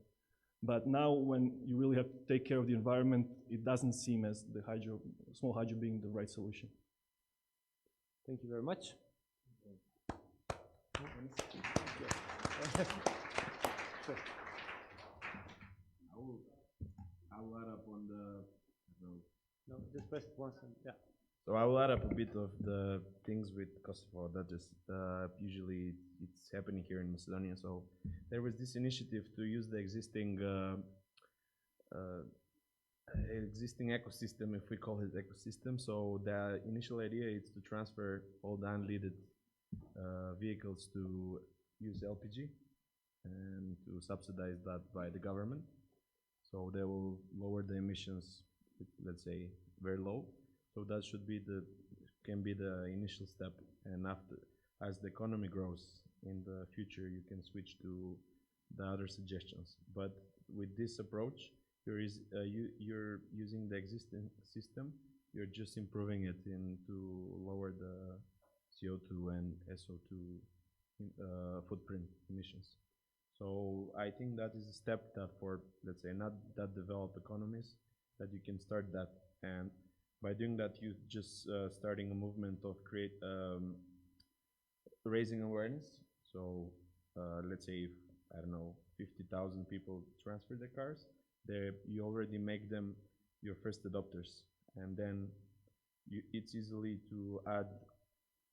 But now when you really have to take care of the environment, it doesn't seem as the small hydro being the right solution. Thank you very much. I will add up on the, no, just press once and yeah. So I will add up a bit of the things with Kosovo that just usually it's happening here in Macedonia. So there was this initiative to use the existing ecosystem, if we call it ecosystem. So the initial idea is to transfer all the unleaded vehicles to use LPG and to subsidize that by the government. So they will lower the emissions, let's say, very low. So that should be can be the initial step, and after, as the economy grows in the future, you can switch to the other suggestions. But with this approach, you're using the existing system. You're just improving it to lower the CO2 and SO2 footprint emissions. So I think that is a step that for, let's say, not that developed economies, that you can start that. And by doing that, you just starting a movement of raising awareness. So let's say if, I don't know, 50,000 people transfer their cars, you already make them your first adopters. And then it's easily to add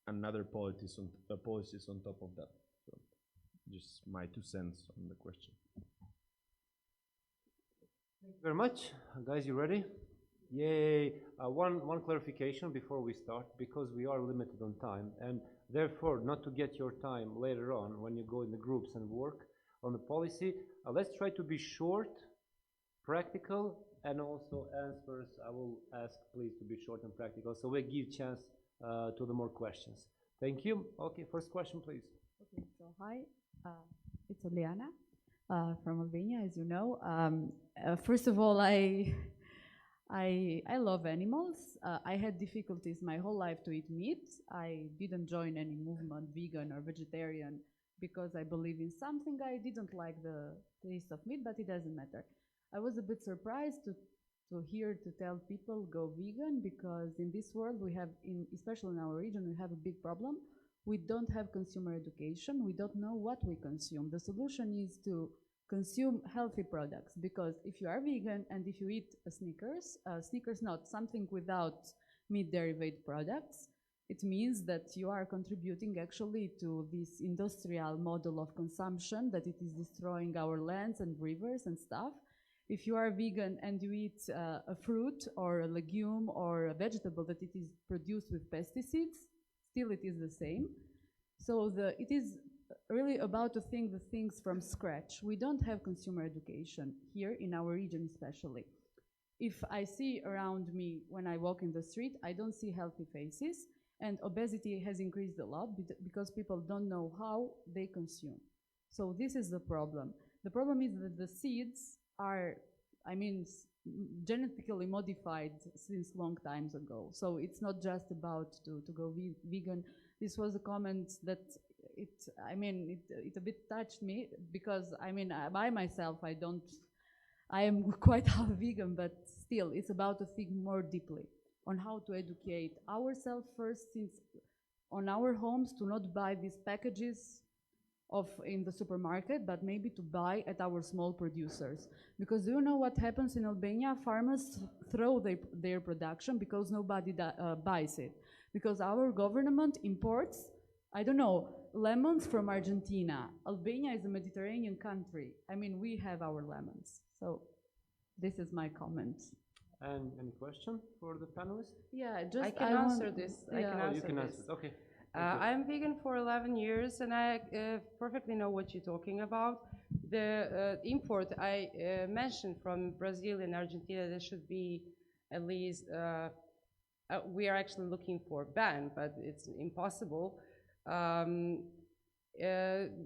another policies on top of that. So just my 2 cents on the question. Thank you very much. Guys, you ready? Yay. One clarification before we start, because we are limited on time, and therefore not to get your time later on when you go in the groups and work on the policy, let's try to be short, practical, and also answers. I will ask please to be short and practical, so we give chance to the more questions. Thank you. Okay, first question please. Okay, so hi, it's Oliana from Albania, as you know. First of all, I love animals. I had difficulties my whole life to eat meat. I didn't join any movement, vegan or vegetarian, because I believe in something. I didn't like the taste of meat, but it doesn't matter. I was a bit surprised to here to tell people go vegan, because in this world we have, especially in our region, we have a big problem. We don't have consumer education. We don't know what we consume. The solution is to consume healthy products, because if you are vegan and if you eat a Snickers not something without meat derivative products, it means that you are contributing actually to this industrial model of consumption, that it is destroying our lands and rivers and stuff. If you are vegan and you eat a fruit or a legume or a vegetable that it is produced with pesticides, still it is the same. So it is really about to think the things from scratch. We don't have consumer education here in our region especially. If I see around me when I walk in the street, I don't see healthy faces, and obesity has increased a lot because people don't know how they consume. So this is the problem. The problem is that the seeds are, genetically modified since long times ago. So it's not just about to go vegan. This was a comment that it a bit touched me, because by myself I am quite half vegan, but still it's about to think more deeply on how to educate ourselves first, since on our homes, to not buy these packages in the supermarket, but maybe to buy at our small producers. Because do you know what happens in Albania? Farmers throw their production because nobody buys it. Because our government imports, I don't know, lemons from Argentina. Albania is a Mediterranean country. We have our lemons. So this is my comment. And any question for the panelists? Yeah, I can answer this. You can answer it. Okay. I'm vegan for 11 years, and I perfectly know what you're talking about. The import I mentioned from Brazil and Argentina, there should be at least, we are actually looking for a ban, but it's impossible.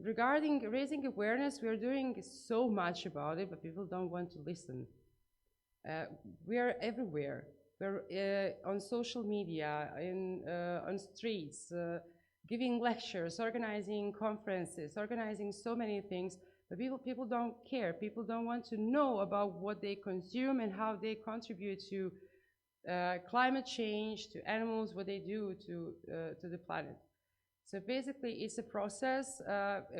Regarding raising awareness, we are doing so much about it, but people don't want to listen. We are everywhere. We're on social media, on streets, giving lectures, organizing conferences, organizing so many things, but people don't care. People don't want to know about what they consume and how they contribute to climate change, to animals, what they do to the planet. So basically, it's a process.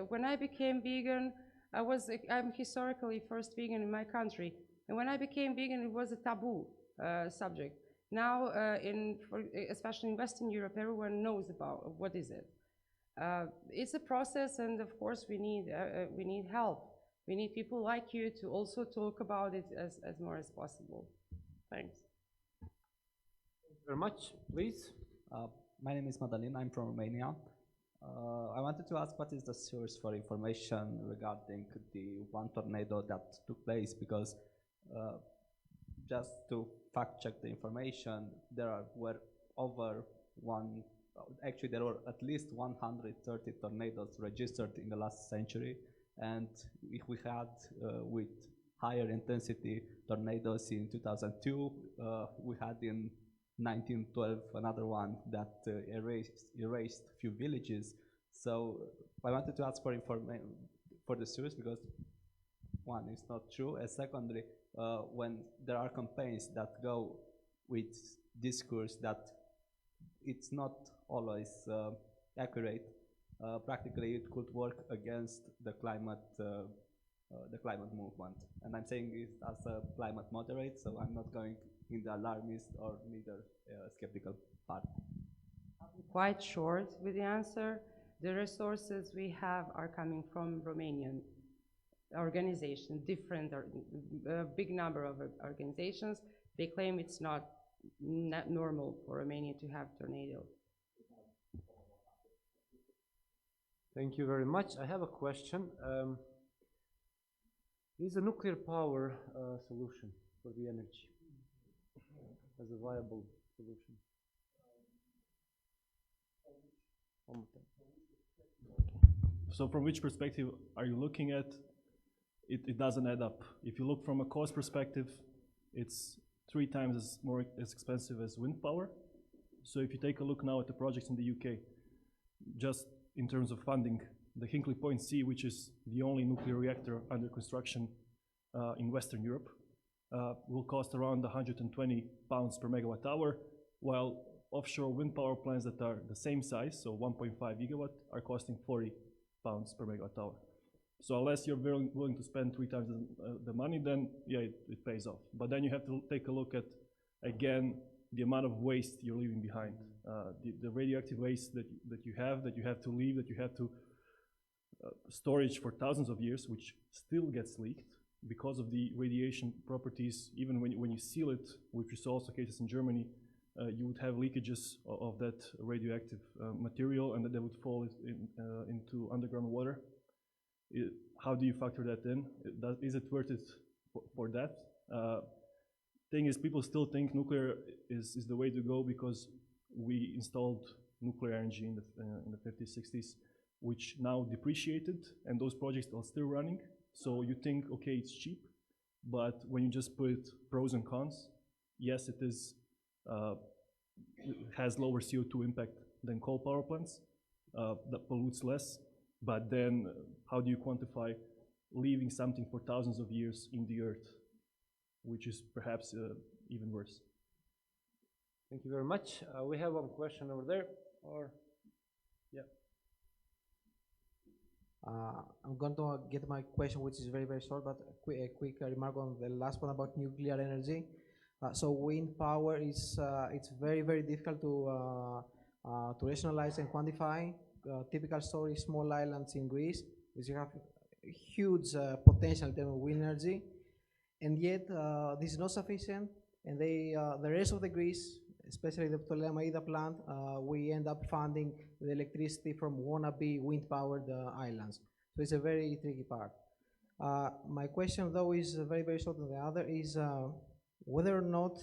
When I became vegan, I'm historically first vegan in my country. And when I became vegan, it was a taboo subject. Now, especially in Western Europe, everyone knows about what is it. It's a process, and of course, we need help. We need people like you to also talk about it as more as possible. Thanks. Thank you very much. Please. My name is Madalin. I'm from Romania. I wanted to ask, what is the source for information regarding the one tornado that took place? Because just to fact check the information, there were at least 130 tornadoes registered in the last century, and if we had with higher intensity tornadoes in 2002, we had in 1912 another one that erased a few villages. So I wanted to ask for information for the source, because one, it's not true, and secondly, when there are campaigns that go with discourse that it's not always accurate, practically it could work against the climate movement. And I'm saying it as a climate moderate, so I'm not going in the alarmist or neither skeptical part. Quite short with the answer. The resources we have are coming from Romanian organizations, different, a big number of organizations. They claim it's not normal for Romania to have tornado. Thank you very much. I have a question. Is a nuclear power solution for the energy as a viable solution? So from which perspective are you looking at? It doesn't add up. If you look from a cost perspective, it's 3 times as expensive as wind power. So if you take a look now at the projects in the UK, just in terms of funding, the Hinkley Point C, which is the only nuclear reactor under construction in Western Europe, will cost around 120 pounds per megawatt hour, while offshore wind power plants that are the same size, so 1.5 gigawatt, are costing 40 pounds per megawatt hour. So unless you're willing to spend 3 times the money, then yeah, it pays off. But then you have to take a look at, again, the amount of waste you're leaving behind. The radioactive waste that you have to leave, that you have to storage for thousands of years, which still gets leaked because of the radiation properties. Even when you seal it, which is also cases in Germany, you would have leakages of that radioactive material, and that they would fall into underground water. How do you factor that in? Is it worth it for that? Thing is, people still think nuclear is the way to go because we installed nuclear energy in the 50s, 60s, which now depreciated, and those projects are still running. So you think, okay, it's cheap, but when you just put pros and cons, yes, it is. It has lower CO2 impact than coal power plants, that pollutes less, but then how do you quantify leaving something for thousands of years in the earth, which is perhaps even worse? Thank you very much. We have one question over there, or yeah. I'm going to get my question, which is very, very short, but a quick remark on the last one about nuclear energy. So wind power is it's very, very difficult to rationalize and quantify. Typical story: small islands in Greece, which you have huge potential in terms of wind energy, and yet this is not sufficient. And the rest of the Greece, especially the Ptolemaida plant, we end up funding the electricity from wannabe wind-powered islands. So it's a very tricky part. My question, though, is very, very short. And the other is whether or not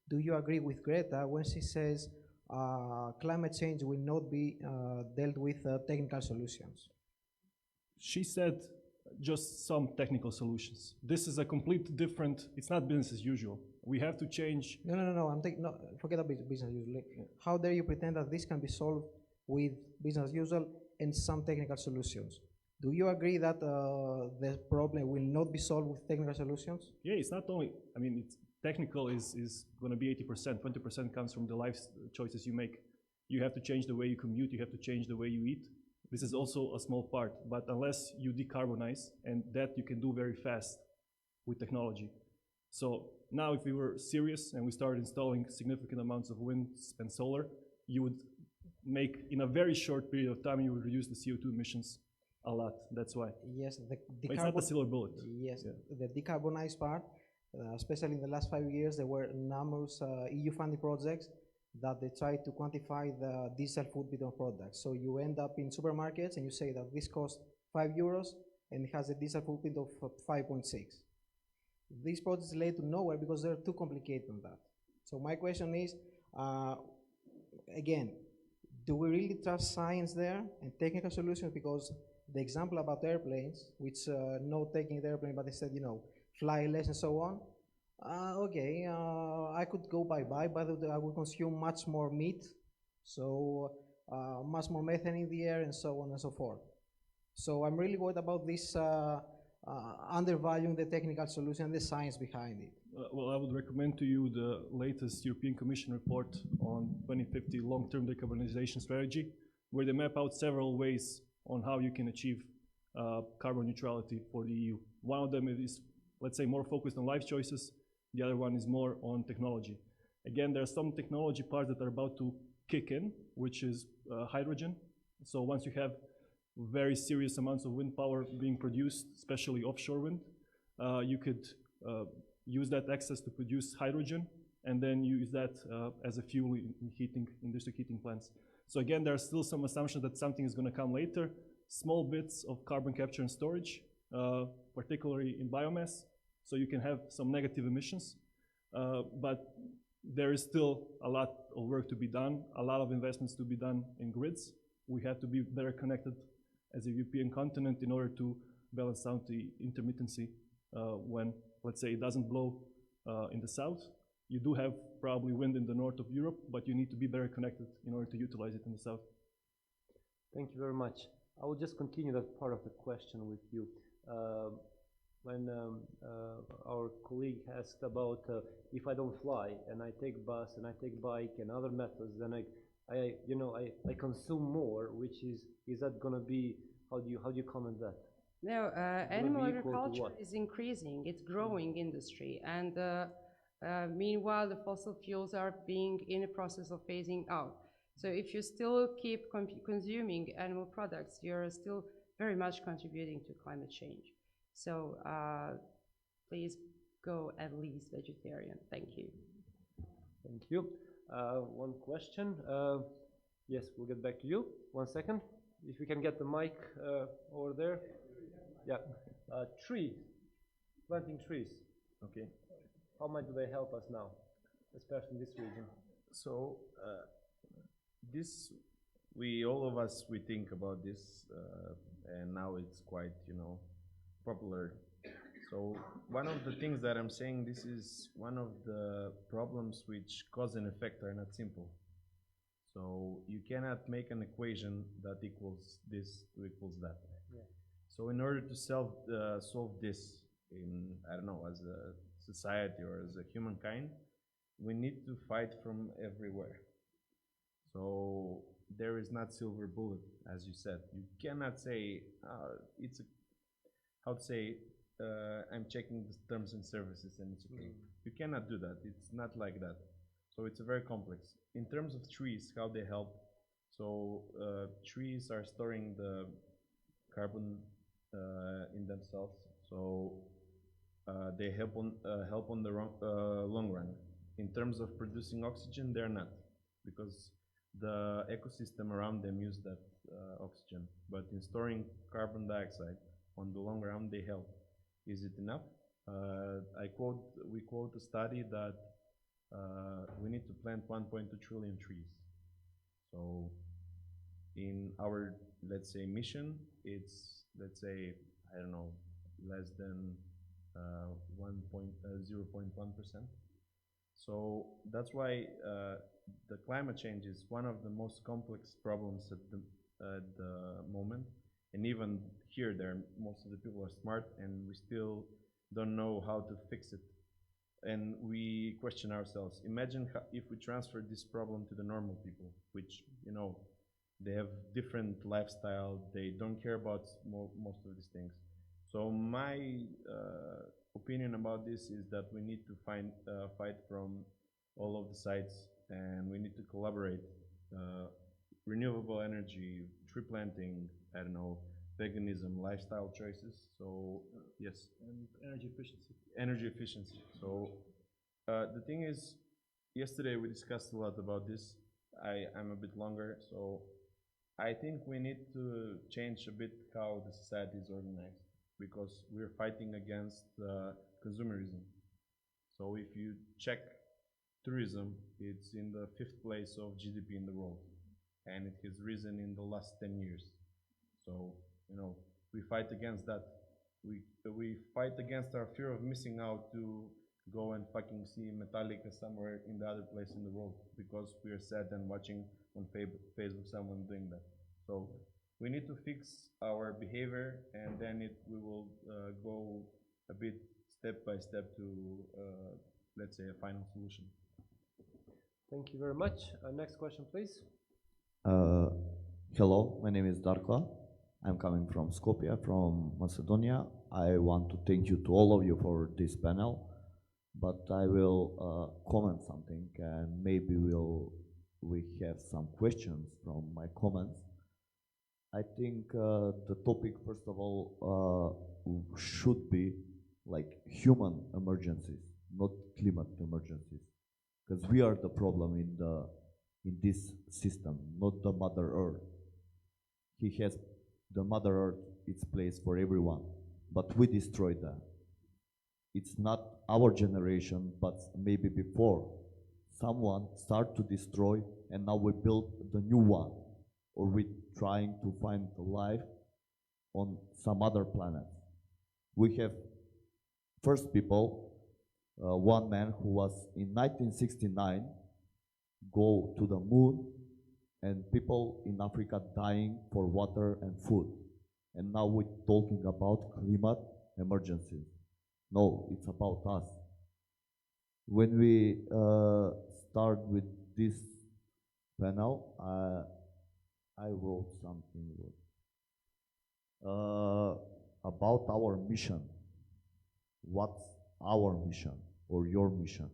do you agree with Greta when she says climate change will not be dealt with technical solutions? She said just some technical solutions. This is a complete different, it's not business as usual. We have to change. No, I'm taking, no, forget about business as usual. Yeah. How dare you pretend that this can be solved with business as usual and some technical solutions? Do you agree that the problem will not be solved with technical solutions? Yeah, it's not only, I mean, it's technical is going to be 80%, 20% comes from the life choices you make. You have to change the way you commute, you have to change the way you eat. This is also a small part, but unless you decarbonize, and that you can do very fast with technology. So now if we were serious and we started installing significant amounts of wind and solar, you would make, in a very short period of time, you would reduce the CO2 emissions a lot. That's why. Yes, it's not a silver bullet. Yes, yeah. The decarbonized part, especially in the last 5 years, there were numerous EU funding projects that they try to quantify the digital footprint of products. So you end up in supermarkets and you say that this costs €5 and it has a digital footprint of 5.6. These projects lead to nowhere because they're too complicated on that. So my question is, again, do we really trust science there and technical solutions? Because the example about airplanes, which no taking the airplane, but they said, you know, fly less and so on. Okay, I could go bye-bye, but I would consume much more meat, so much more methane in the air, and so on and so forth. So I'm really worried about this undervaluing the technical solution and the science behind it. Well, I would recommend to you the latest European Commission report on 2050 long-term decarbonization strategy, where they map out several ways on how you can achieve carbon neutrality for the EU. One of them is, let's say, more focused on life choices. The other one is more on technology. Again, there are some technology parts that are about to kick in, which is hydrogen. So once you have very serious amounts of wind power being produced, especially offshore wind, you could use that excess to produce hydrogen and then use that as a fuel in heating, in district heating plants. So again, there are still some assumptions that something is going to come later. Small bits of carbon capture and storage, particularly in biomass, so you can have some negative emissions. But there is still a lot of work to be done, a lot of investments to be done in grids. We have to be better connected as a European continent in order to balance out the intermittency when, let's say, it doesn't blow in the south. You do have probably wind in the north of Europe, but you need to be better connected in order to utilize it in the south. Thank you very much. I will just continue that part of the question with you. when our colleague asked about if I don't fly and I take bus and I take bike and other methods, then I consume more, which is that gonna be, how do you comment that? No, Gonna animal be equal to agriculture what? is increasing, it's growing industry, and meanwhile the fossil fuels are being in a process of phasing out. So if you still keep consuming animal products, you're still very much contributing to climate change. So please go at least vegetarian. Thank you. Thank you. One question. Yes, we'll get back to you. 1 second. If we can get the mic over there. Yeah. Trees. Planting trees. Okay. How much do they help us now, especially in this region? So this, all of us, we think about this, and now it's quite, popular. So one of the things that I'm saying, this is one of the problems which cause and effect are not simple. So you cannot make an equation that equals this to equals that. Yeah. So in order to solve this in, I don't know, as a society or as a humankind, we need to fight from everywhere. So there is not silver bullet, as you said. You cannot say it's a, how to say, I'm checking the terms and services and it's okay. You cannot do that. It's not like that. So it's a very complex. In terms of trees, how they help. So trees are storing the carbon in themselves. So they help on the long run. In terms of producing oxygen, they're not, because the ecosystem around them use that oxygen. But in storing carbon dioxide, on the long run, they help. Is it enough? We quote a study that we need to plant 1.2 trillion trees. So in our, let's say, mission, it's, let's say, I don't know, less than 0.1%. So that's why the climate change is one of the most complex problems at the moment. And even here, most of the people are smart, and we still don't know how to fix it. And we question ourselves. Imagine if we transfer this problem to the normal people, which, they have different lifestyle, they don't care about most of these things. So my opinion about this is that we need to fight from all of the sides, and we need to collaborate. Renewable energy, tree planting, I don't know, veganism, lifestyle choices. So yes. And energy efficiency. Energy efficiency. So the thing is, yesterday we discussed a lot about this. I'm a bit longer, so I think we need to change a bit how the society is organized, because we're fighting against consumerism. So if you check tourism, it's in the 5th place of GDP in the world, and it has risen in the last 10 years. So, we fight against that. We fight against our fear of missing out to go and fucking see Metallica somewhere in the other place in the world, because we are sad and watching on Facebook someone doing that. So we need to fix our behavior, and then we will go a bit step by step to, let's say, a final solution. Thank you very much. Next question, please. Hello, my name is Darko. I'm coming from Skopje, from Macedonia. I want to thank you to all of you for this panel, but I will comment something, and maybe we have some questions from my comments. I think the topic, first of all, should be like human emergencies, not climate emergencies, because we are the problem in this system, not the Mother Earth. The Mother Earth, its place for everyone, but we destroyed that. It's not our generation, but maybe before, someone started to destroy, and now we build the new one, or we're trying to find life on some other planet. We have first people, one man who was in 1969 go to the moon, and people in Africa dying for water and food. And now we're talking about climate emergencies. No, it's about us. When we start with this panel, I wrote something about our mission. What's our mission or your mission?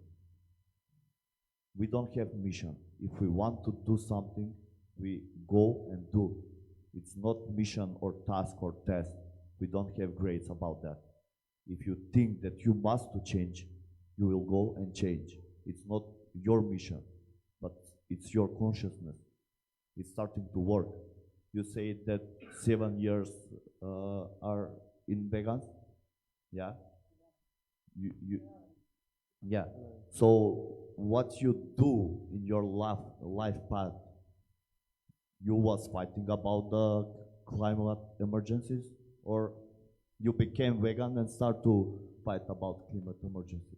We don't have mission. If we want to do something, we go and do. It's not mission or task or test. We don't have grades about that. If you think that you must to change, you will go and change. It's not your mission, but it's your consciousness. It's starting to work. You say that 7 years are in vegans, yeah? Yeah. So what you do in your life path, you was fighting about the climate emergencies, or you became vegan and start to fight about climate emergency?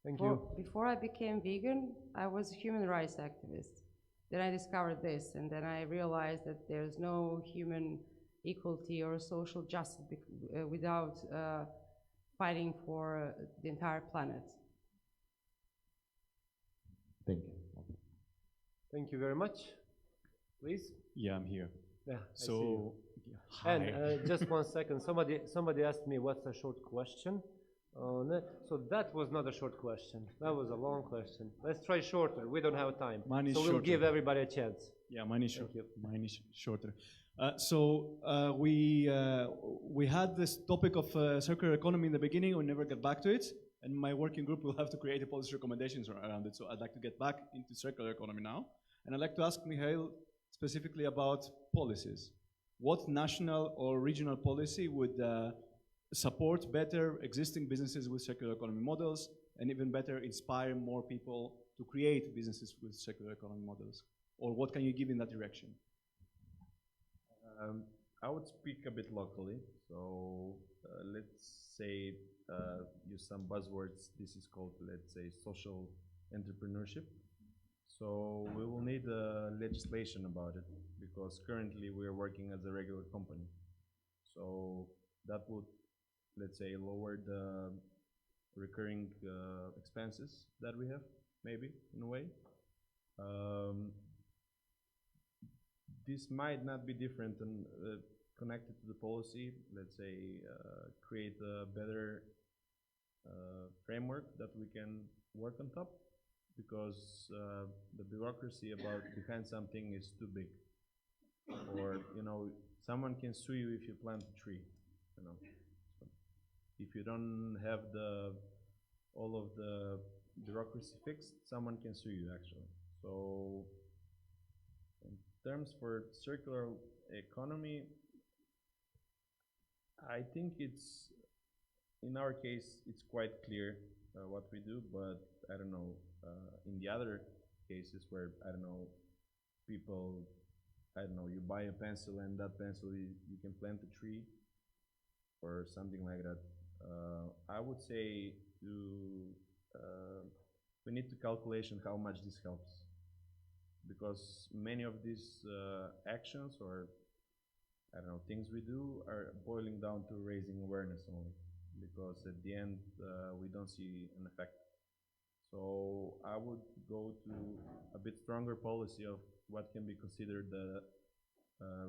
Thank you. Before I became vegan, I was a human rights activist. Then I discovered this, and then I realized that there's no human equality or social justice without fighting for the entire planet. Thank you. Thank you very much. Please. Yeah, I'm here. Yeah. So, And just 1 second. Somebody asked me what's a short question. So that was not a short question. That was a long question. Let's try shorter. We don't have time. Mine is so we'll shorter. give everybody a chance. Yeah, mine is short. Mine is shorter. We had this topic of circular economy in the beginning. We never get back to it, and my working group will have to create a policy recommendations around it. So I'd like to get back into circular economy now, and I'd like to ask Mihail specifically about policies. What national or regional policy would support better existing businesses with circular economy models, and even better inspire more people to create businesses with circular economy models? Or what can you give in that direction? I would speak a bit locally. So let's say, use some buzzwords. This is called, let's say, social entrepreneurship. So we will need legislation about it, because currently we are working as a regular company. So that would, let's say, lower the recurring expenses that we have, maybe, in a way. This might not be different and connected to the policy. Let's say, create a better framework that we can work on top, because the bureaucracy behind something is too big. Or, someone can sue you if you plant a tree, If you don't have all of the bureaucracy fixed, someone can sue you, actually. So in terms for circular economy, I think in our case, it's quite clear what we do, but I don't know, in the other cases where, I don't know, people, I don't know, you buy a pencil and that pencil, you can plant a tree or something like that. I would say we need to calculation how much this helps, because many of these actions or, I don't know, things we do are boiling down to raising awareness only, because at the end we don't see an effect. So I would go to a bit stronger policy of what can be considered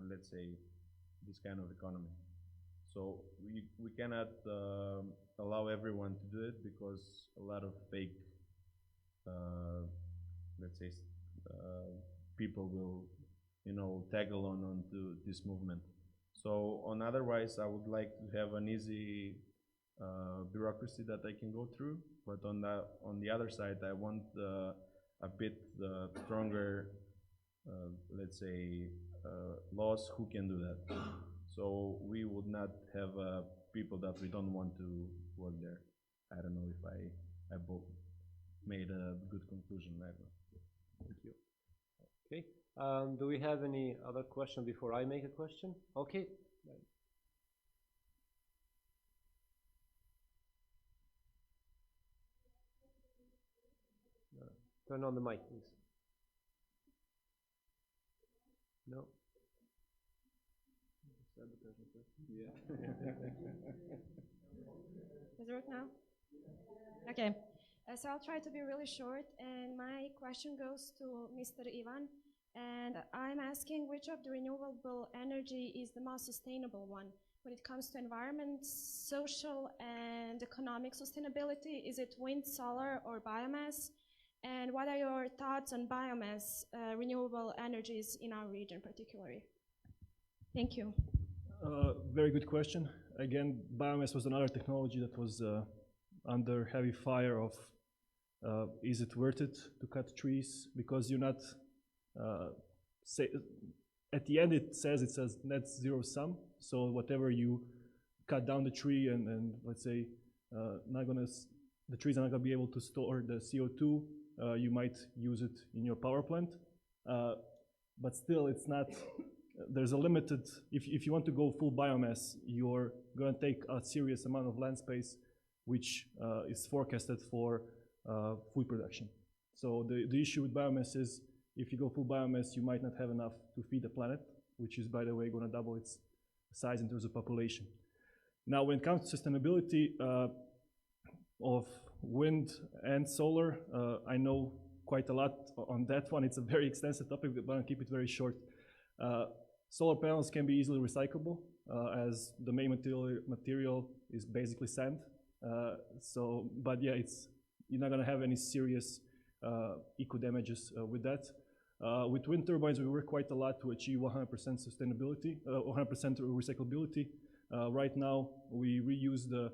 let's say, this kind of economy. So we cannot allow everyone to do it, because a lot of fake, let's say, people will, tag along onto this movement. So otherwise, I would like to have an easy bureaucracy that I can go through, but on the other side, I want a bit stronger, let's say, laws who can do that. So we would not have people that we don't want to work there. I don't know if I both made a good conclusion right now. Thank you. Okay. Do we have any other question before I make a question? Okay. Turn on the mic, please. No. Does it work now? Okay. So I'll try to be really short, and my question goes to Mr. Ivan. And I'm asking which of the renewable energy is the most sustainable one when it comes to environment, social, and economic sustainability? Is it wind, solar, or biomass? And what are your thoughts on biomass, renewable energies in our region particularly? Thank you. Very good question. Again, biomass was another technology that was under heavy fire of is it worth it to cut trees? Because you're not, at the end it says net zero sum. So whatever you cut down the tree and let's say the trees are not gonna be able to store the CO2, you might use it in your power plant. But still it's not, there's a limited, if you want to go full biomass, you're gonna take a serious amount of land space, which is forecasted for food production. So the issue with biomass is if you go full biomass, you might not have enough to feed the planet, which is, by the way, gonna double its size in terms of population. Now, when it comes to sustainability of wind and solar, I know quite a lot on that one. It's a very extensive topic, but I'll keep it very short. Solar panels can be easily recyclable, as the main material is basically sand. But yeah, you're not gonna have any serious eco damages with that. With wind turbines, we work quite a lot to achieve 100% sustainability, 100% recyclability. Right now, we reuse the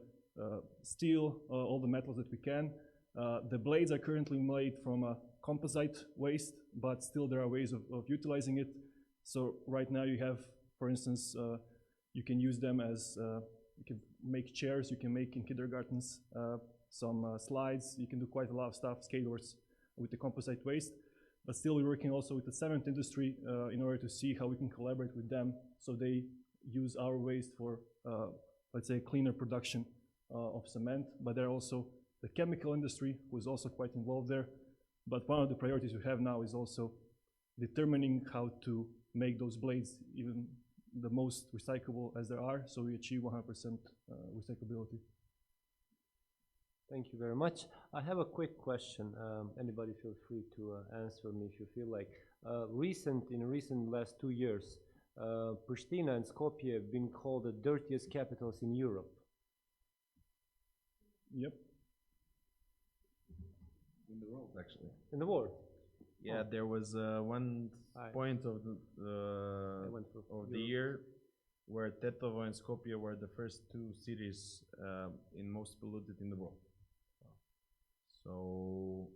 steel, all the metals that we can. The blades are currently made from a composite waste, but still there are ways of utilizing it. So right now you have, for instance, you can use them as, you can make chairs, you can make in kindergartens, some slides, you can do quite a lot of stuff, skateboards with the composite waste. But still we're working also with the cement industry in order to see how we can collaborate with them so they use our waste for, let's say, cleaner production of cement. But there are also the chemical industry who is also quite involved there. But one of the priorities we have now is also determining how to make those blades even the most recyclable as there are, so we achieve 100% recyclability. Thank you very much. I have a quick question. Anybody feel free to answer me if you feel like. In recent last 2 years, Pristina and Skopje have been called the dirtiest capitals in Europe. Yep. In the world, actually. In the world? Yeah, there was one point of the year where Tetovo and Skopje were the first two cities in most polluted in the world. So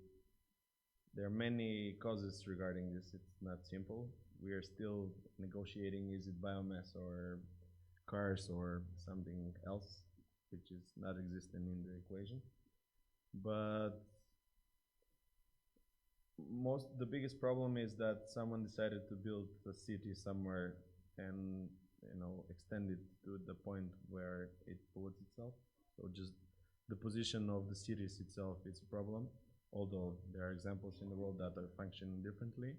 there are many causes regarding this. It's not simple. We are still negotiating, is it biomass or cars or something else, which is not existing in the equation. But the biggest problem is that someone decided to build a city somewhere and extend it to the point where it pollutes itself. So just the position of the cities itself is a problem, although there are examples in the world that are functioning differently.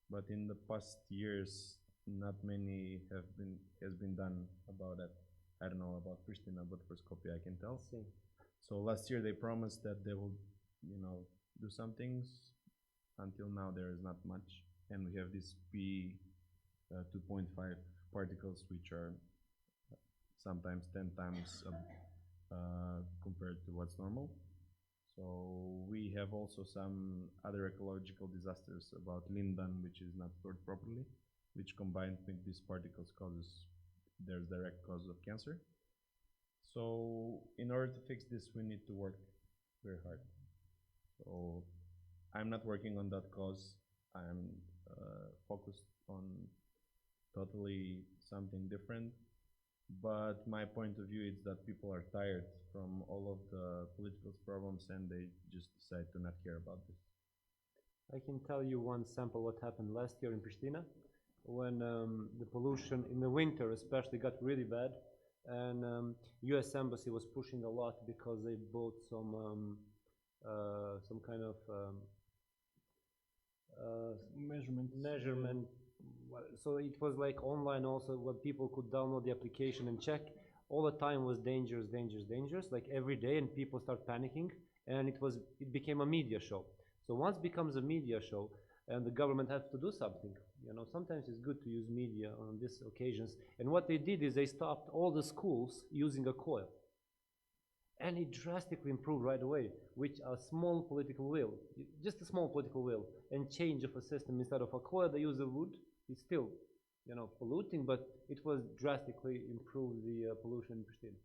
But in the past years, not many has been done about that. I don't know about Pristina, but for Skopje I can tell. So last year they promised that they will, do some things. Until now there is not much, and we have these P2.5 particles, which are sometimes 10 times compared to what's normal. So we have also some other ecological disasters about Lindan, which is not stored properly, which combined with these particles there's direct cause of cancer. So in order to fix this, we need to work very hard. So I'm not working on that cause. I'm focused on totally something different. But my point of view is that people are tired from all of the political problems and they just decide to not care about this. I can tell you one sample what happened last year in Pristina when the pollution in the winter especially got really bad, and US Embassy was pushing a lot because they bought some kind of measurement. So it was like online also, where people could download the application and check. all the time was dangerous, dangerous, dangerous, like every day, and people start panicking, and it became a media show. So once it becomes a media show, and the government has to do something, you know, sometimes it's good to use media on these occasions. And what they did is they stopped all the schools using a coil. And it drastically improved right away, with a small political will, just a small political will, and change of a system. Instead of a coil, they use a wood. It's still, you know, polluting, but it was drastically improved the pollution in Pristina.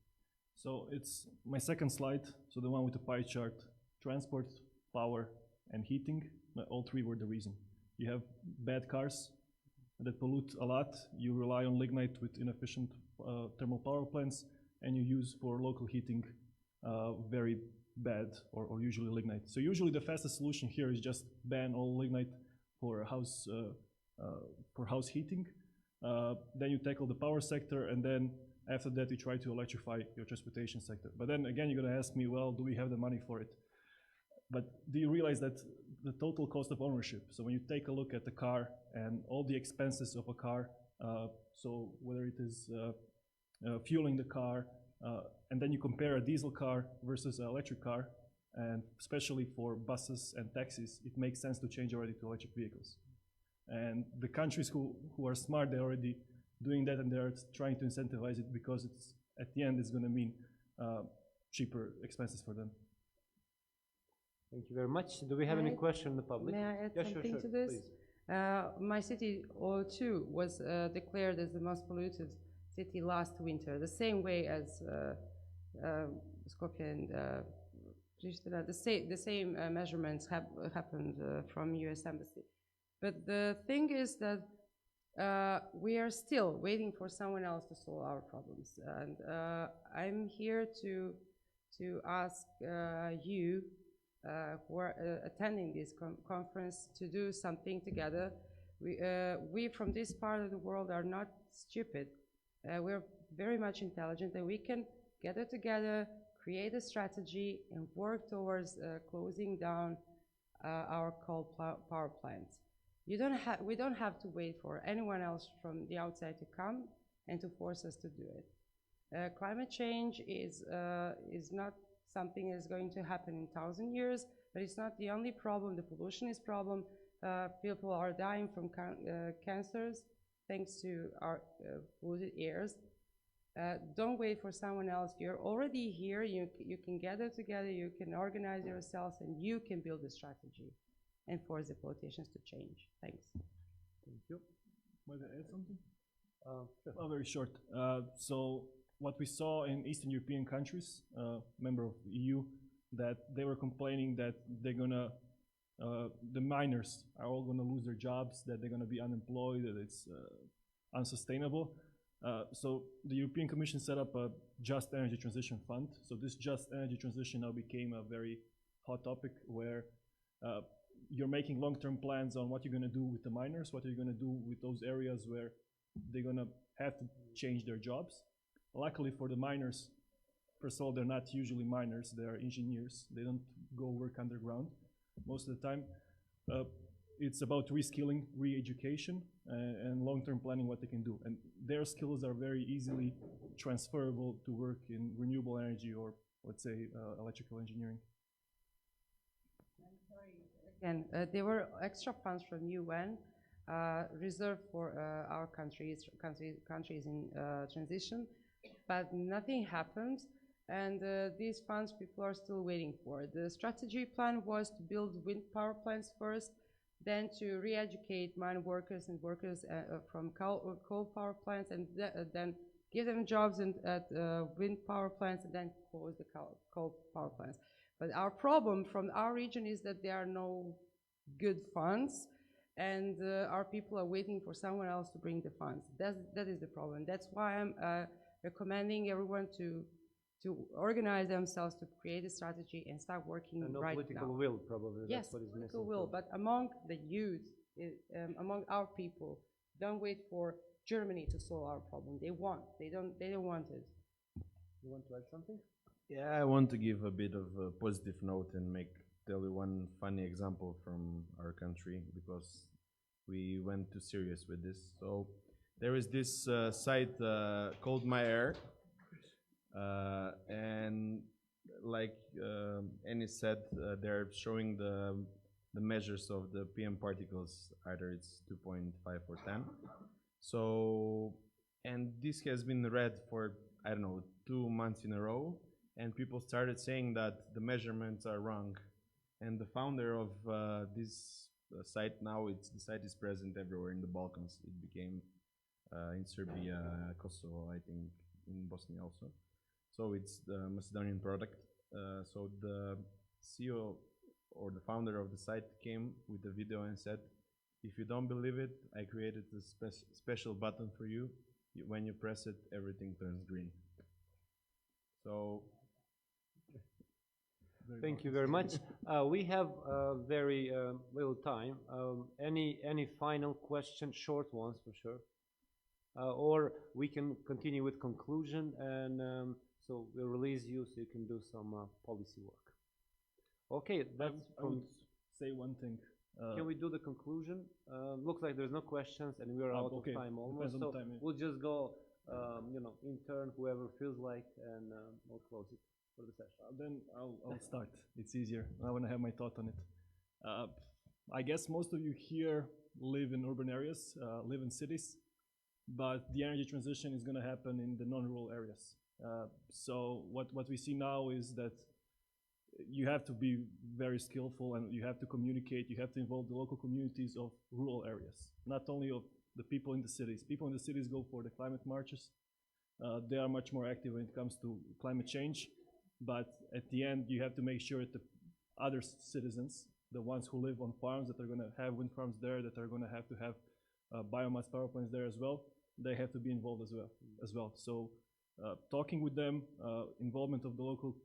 So it's my second slide, so the one with the pie chart, transport, power, and heating, all three were the reason. You have bad cars that pollute a lot, you rely on lignite with inefficient thermal power plants, and you use for local heating very bad or usually lignite. So usually the fastest solution here is just ban all lignite for house heating. Then you tackle the power sector, and then after that you try to electrify your transportation sector. But then again, you're going to ask me, well, do we have the money for it? But do you realize that the total cost of ownership, so when you take a look at the car and all the expenses of a car, so whether it is fueling the car, and then you compare a diesel car versus an electric car, and especially for buses and taxis, it makes sense to change already to electric vehicles. And the countries who are smart, they're already doing that, and they're trying to incentivize it because it's, at the end, it's going to mean cheaper expenses for them. Thank you very much. Do we have any question in the public? May I add something to this? My city, too, was declared as the most polluted city last winter, the same way as Skopje and Pristina. The same measurements happened from U.S. Embassy. But the thing is that we are still waiting for someone else to solve our problems. And I'm here to ask you who are attending this conference to do something together. We from this part of the world are not stupid. We're very much intelligent, and we can gather together, create a strategy, and work towards closing down our coal power plants. We don't have to wait for anyone else from the outside to come and to force us to do it. Climate change is not something that is going to happen in 1,000 years, but it's not the only problem. The pollution is a problem. People are dying from cancers thanks to our polluted airs. Don't wait for someone else. You're already here. You can gather together, you can organize yourselves, and you can build a strategy and force the politicians to change. Thanks. Thank you. Might I add something? Sure. Oh, very short. So what we saw in Eastern European countries, member of the EU, that they were complaining that they're gonna, the miners are all gonna lose their jobs, that they're gonna be unemployed, that it's unsustainable. So the European Commission set up a Just Energy Transition Fund. So this Just Energy Transition now became a very hot topic where you're making long-term plans on what you're gonna do with the miners, what you're gonna do with those areas where they're gonna have to change their jobs. Luckily for the miners, first of all, they're not usually miners, they're engineers. They don't go work underground most of the time. It's about reskilling, re-education, and long-term planning what they can do. And their skills are very easily transferable to work in renewable energy or, let's say, electrical engineering. I'm sorry, again, there were extra funds from UN reserved for our countries in transition, but nothing happened. And these funds people are still waiting for. The strategy plan was to build wind power plants first, then to re-educate mine workers and workers from coal power plants, and then give them jobs at wind power plants, and then close the coal power plants. But our problem from our region is that there are no good funds, and our people are waiting for someone else to bring the funds. That is the problem. That's why I'm recommending everyone to organize themselves to create a strategy and start working right now. No political will, probably. Yes, that's what is political missing. will, but among the youth, among our people, don't wait for Germany to solve our problem. They don't want it. You want to add something? Yeah, I want to give a bit of a positive note and tell you one funny example from our country, because we went too serious with this. So there is this site called My Air, And like Annie said, they're showing the measures of the PM particles, either it's 2.5 or 10. So, and this has been read for, I don't know, 2 months in a row, and people started saying that the measurements are wrong. And the founder of this site now, the site is present everywhere in the Balkans. It became in Serbia, Kosovo, I think, in Bosnia also. So it's the Macedonian product. So the CEO or the founder of the site came with a video and said, if you don't believe it, I created a special button for you. When you press it, everything turns green. So thank you very much. We have very little time. Any final questions, short ones for sure? Or we can continue with conclusion, and so we'll release you so you can do some policy work. Okay, that's I would say one thing. Can we do the conclusion? Looks like there's no questions, and we are out of time almost. So we'll just go, in turn, whoever feels like, and we'll close it for the session. Then I'll start. It's easier. I want to have my thought on it. I guess most of you here live in urban areas, live in cities, but the energy transition is going to happen in the non-rural areas. So what we see now is that you have to be very skillful, and you have to communicate, you have to involve the local communities of rural areas, not only of the people in the cities. People in the cities go for the climate marches. They are much more active when it comes to climate change, but at the end you have to make sure that the other citizens, the ones who live on farms that are going to have wind farms there, that are going to have biomass power plants there as well, they have to be involved as well. So talking with them, involvement of the local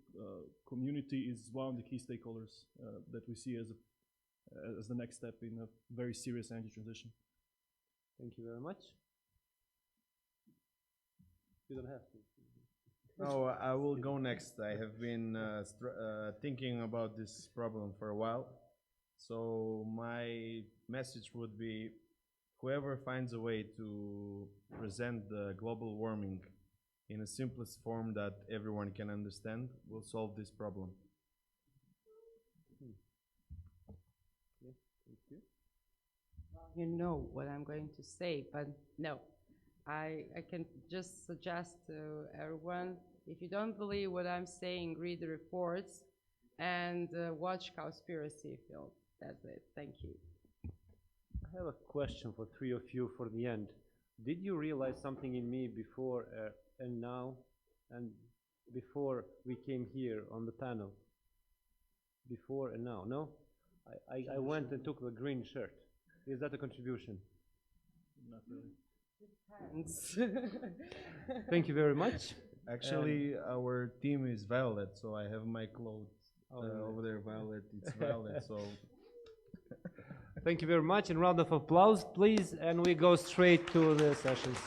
community is one of the key stakeholders that we see as the next step in a very serious energy transition. Thank you very much. You don't have to. No, I will go next. I have been thinking about this problem for a while. So my message would be, whoever finds a way to present the global warming in the simplest form that everyone can understand will solve this problem. Okay, thank you. You know what I'm going to say, but no. I can just suggest to everyone, if you don't believe what I'm saying, read the reports and watch Cowspiracy film. That's it. Thank you. I have a question for three of you for the end. Did you realize something in me before and now, and before we came here on the panel? Before and now, no? I went and took the green shirt. Is that a contribution? Not really. Depends. Thank you very much. Actually, our team is violet, so I have my clothes over there violet. It's violet, so. Thank you very much, and round of applause, please. And we go straight to the sessions.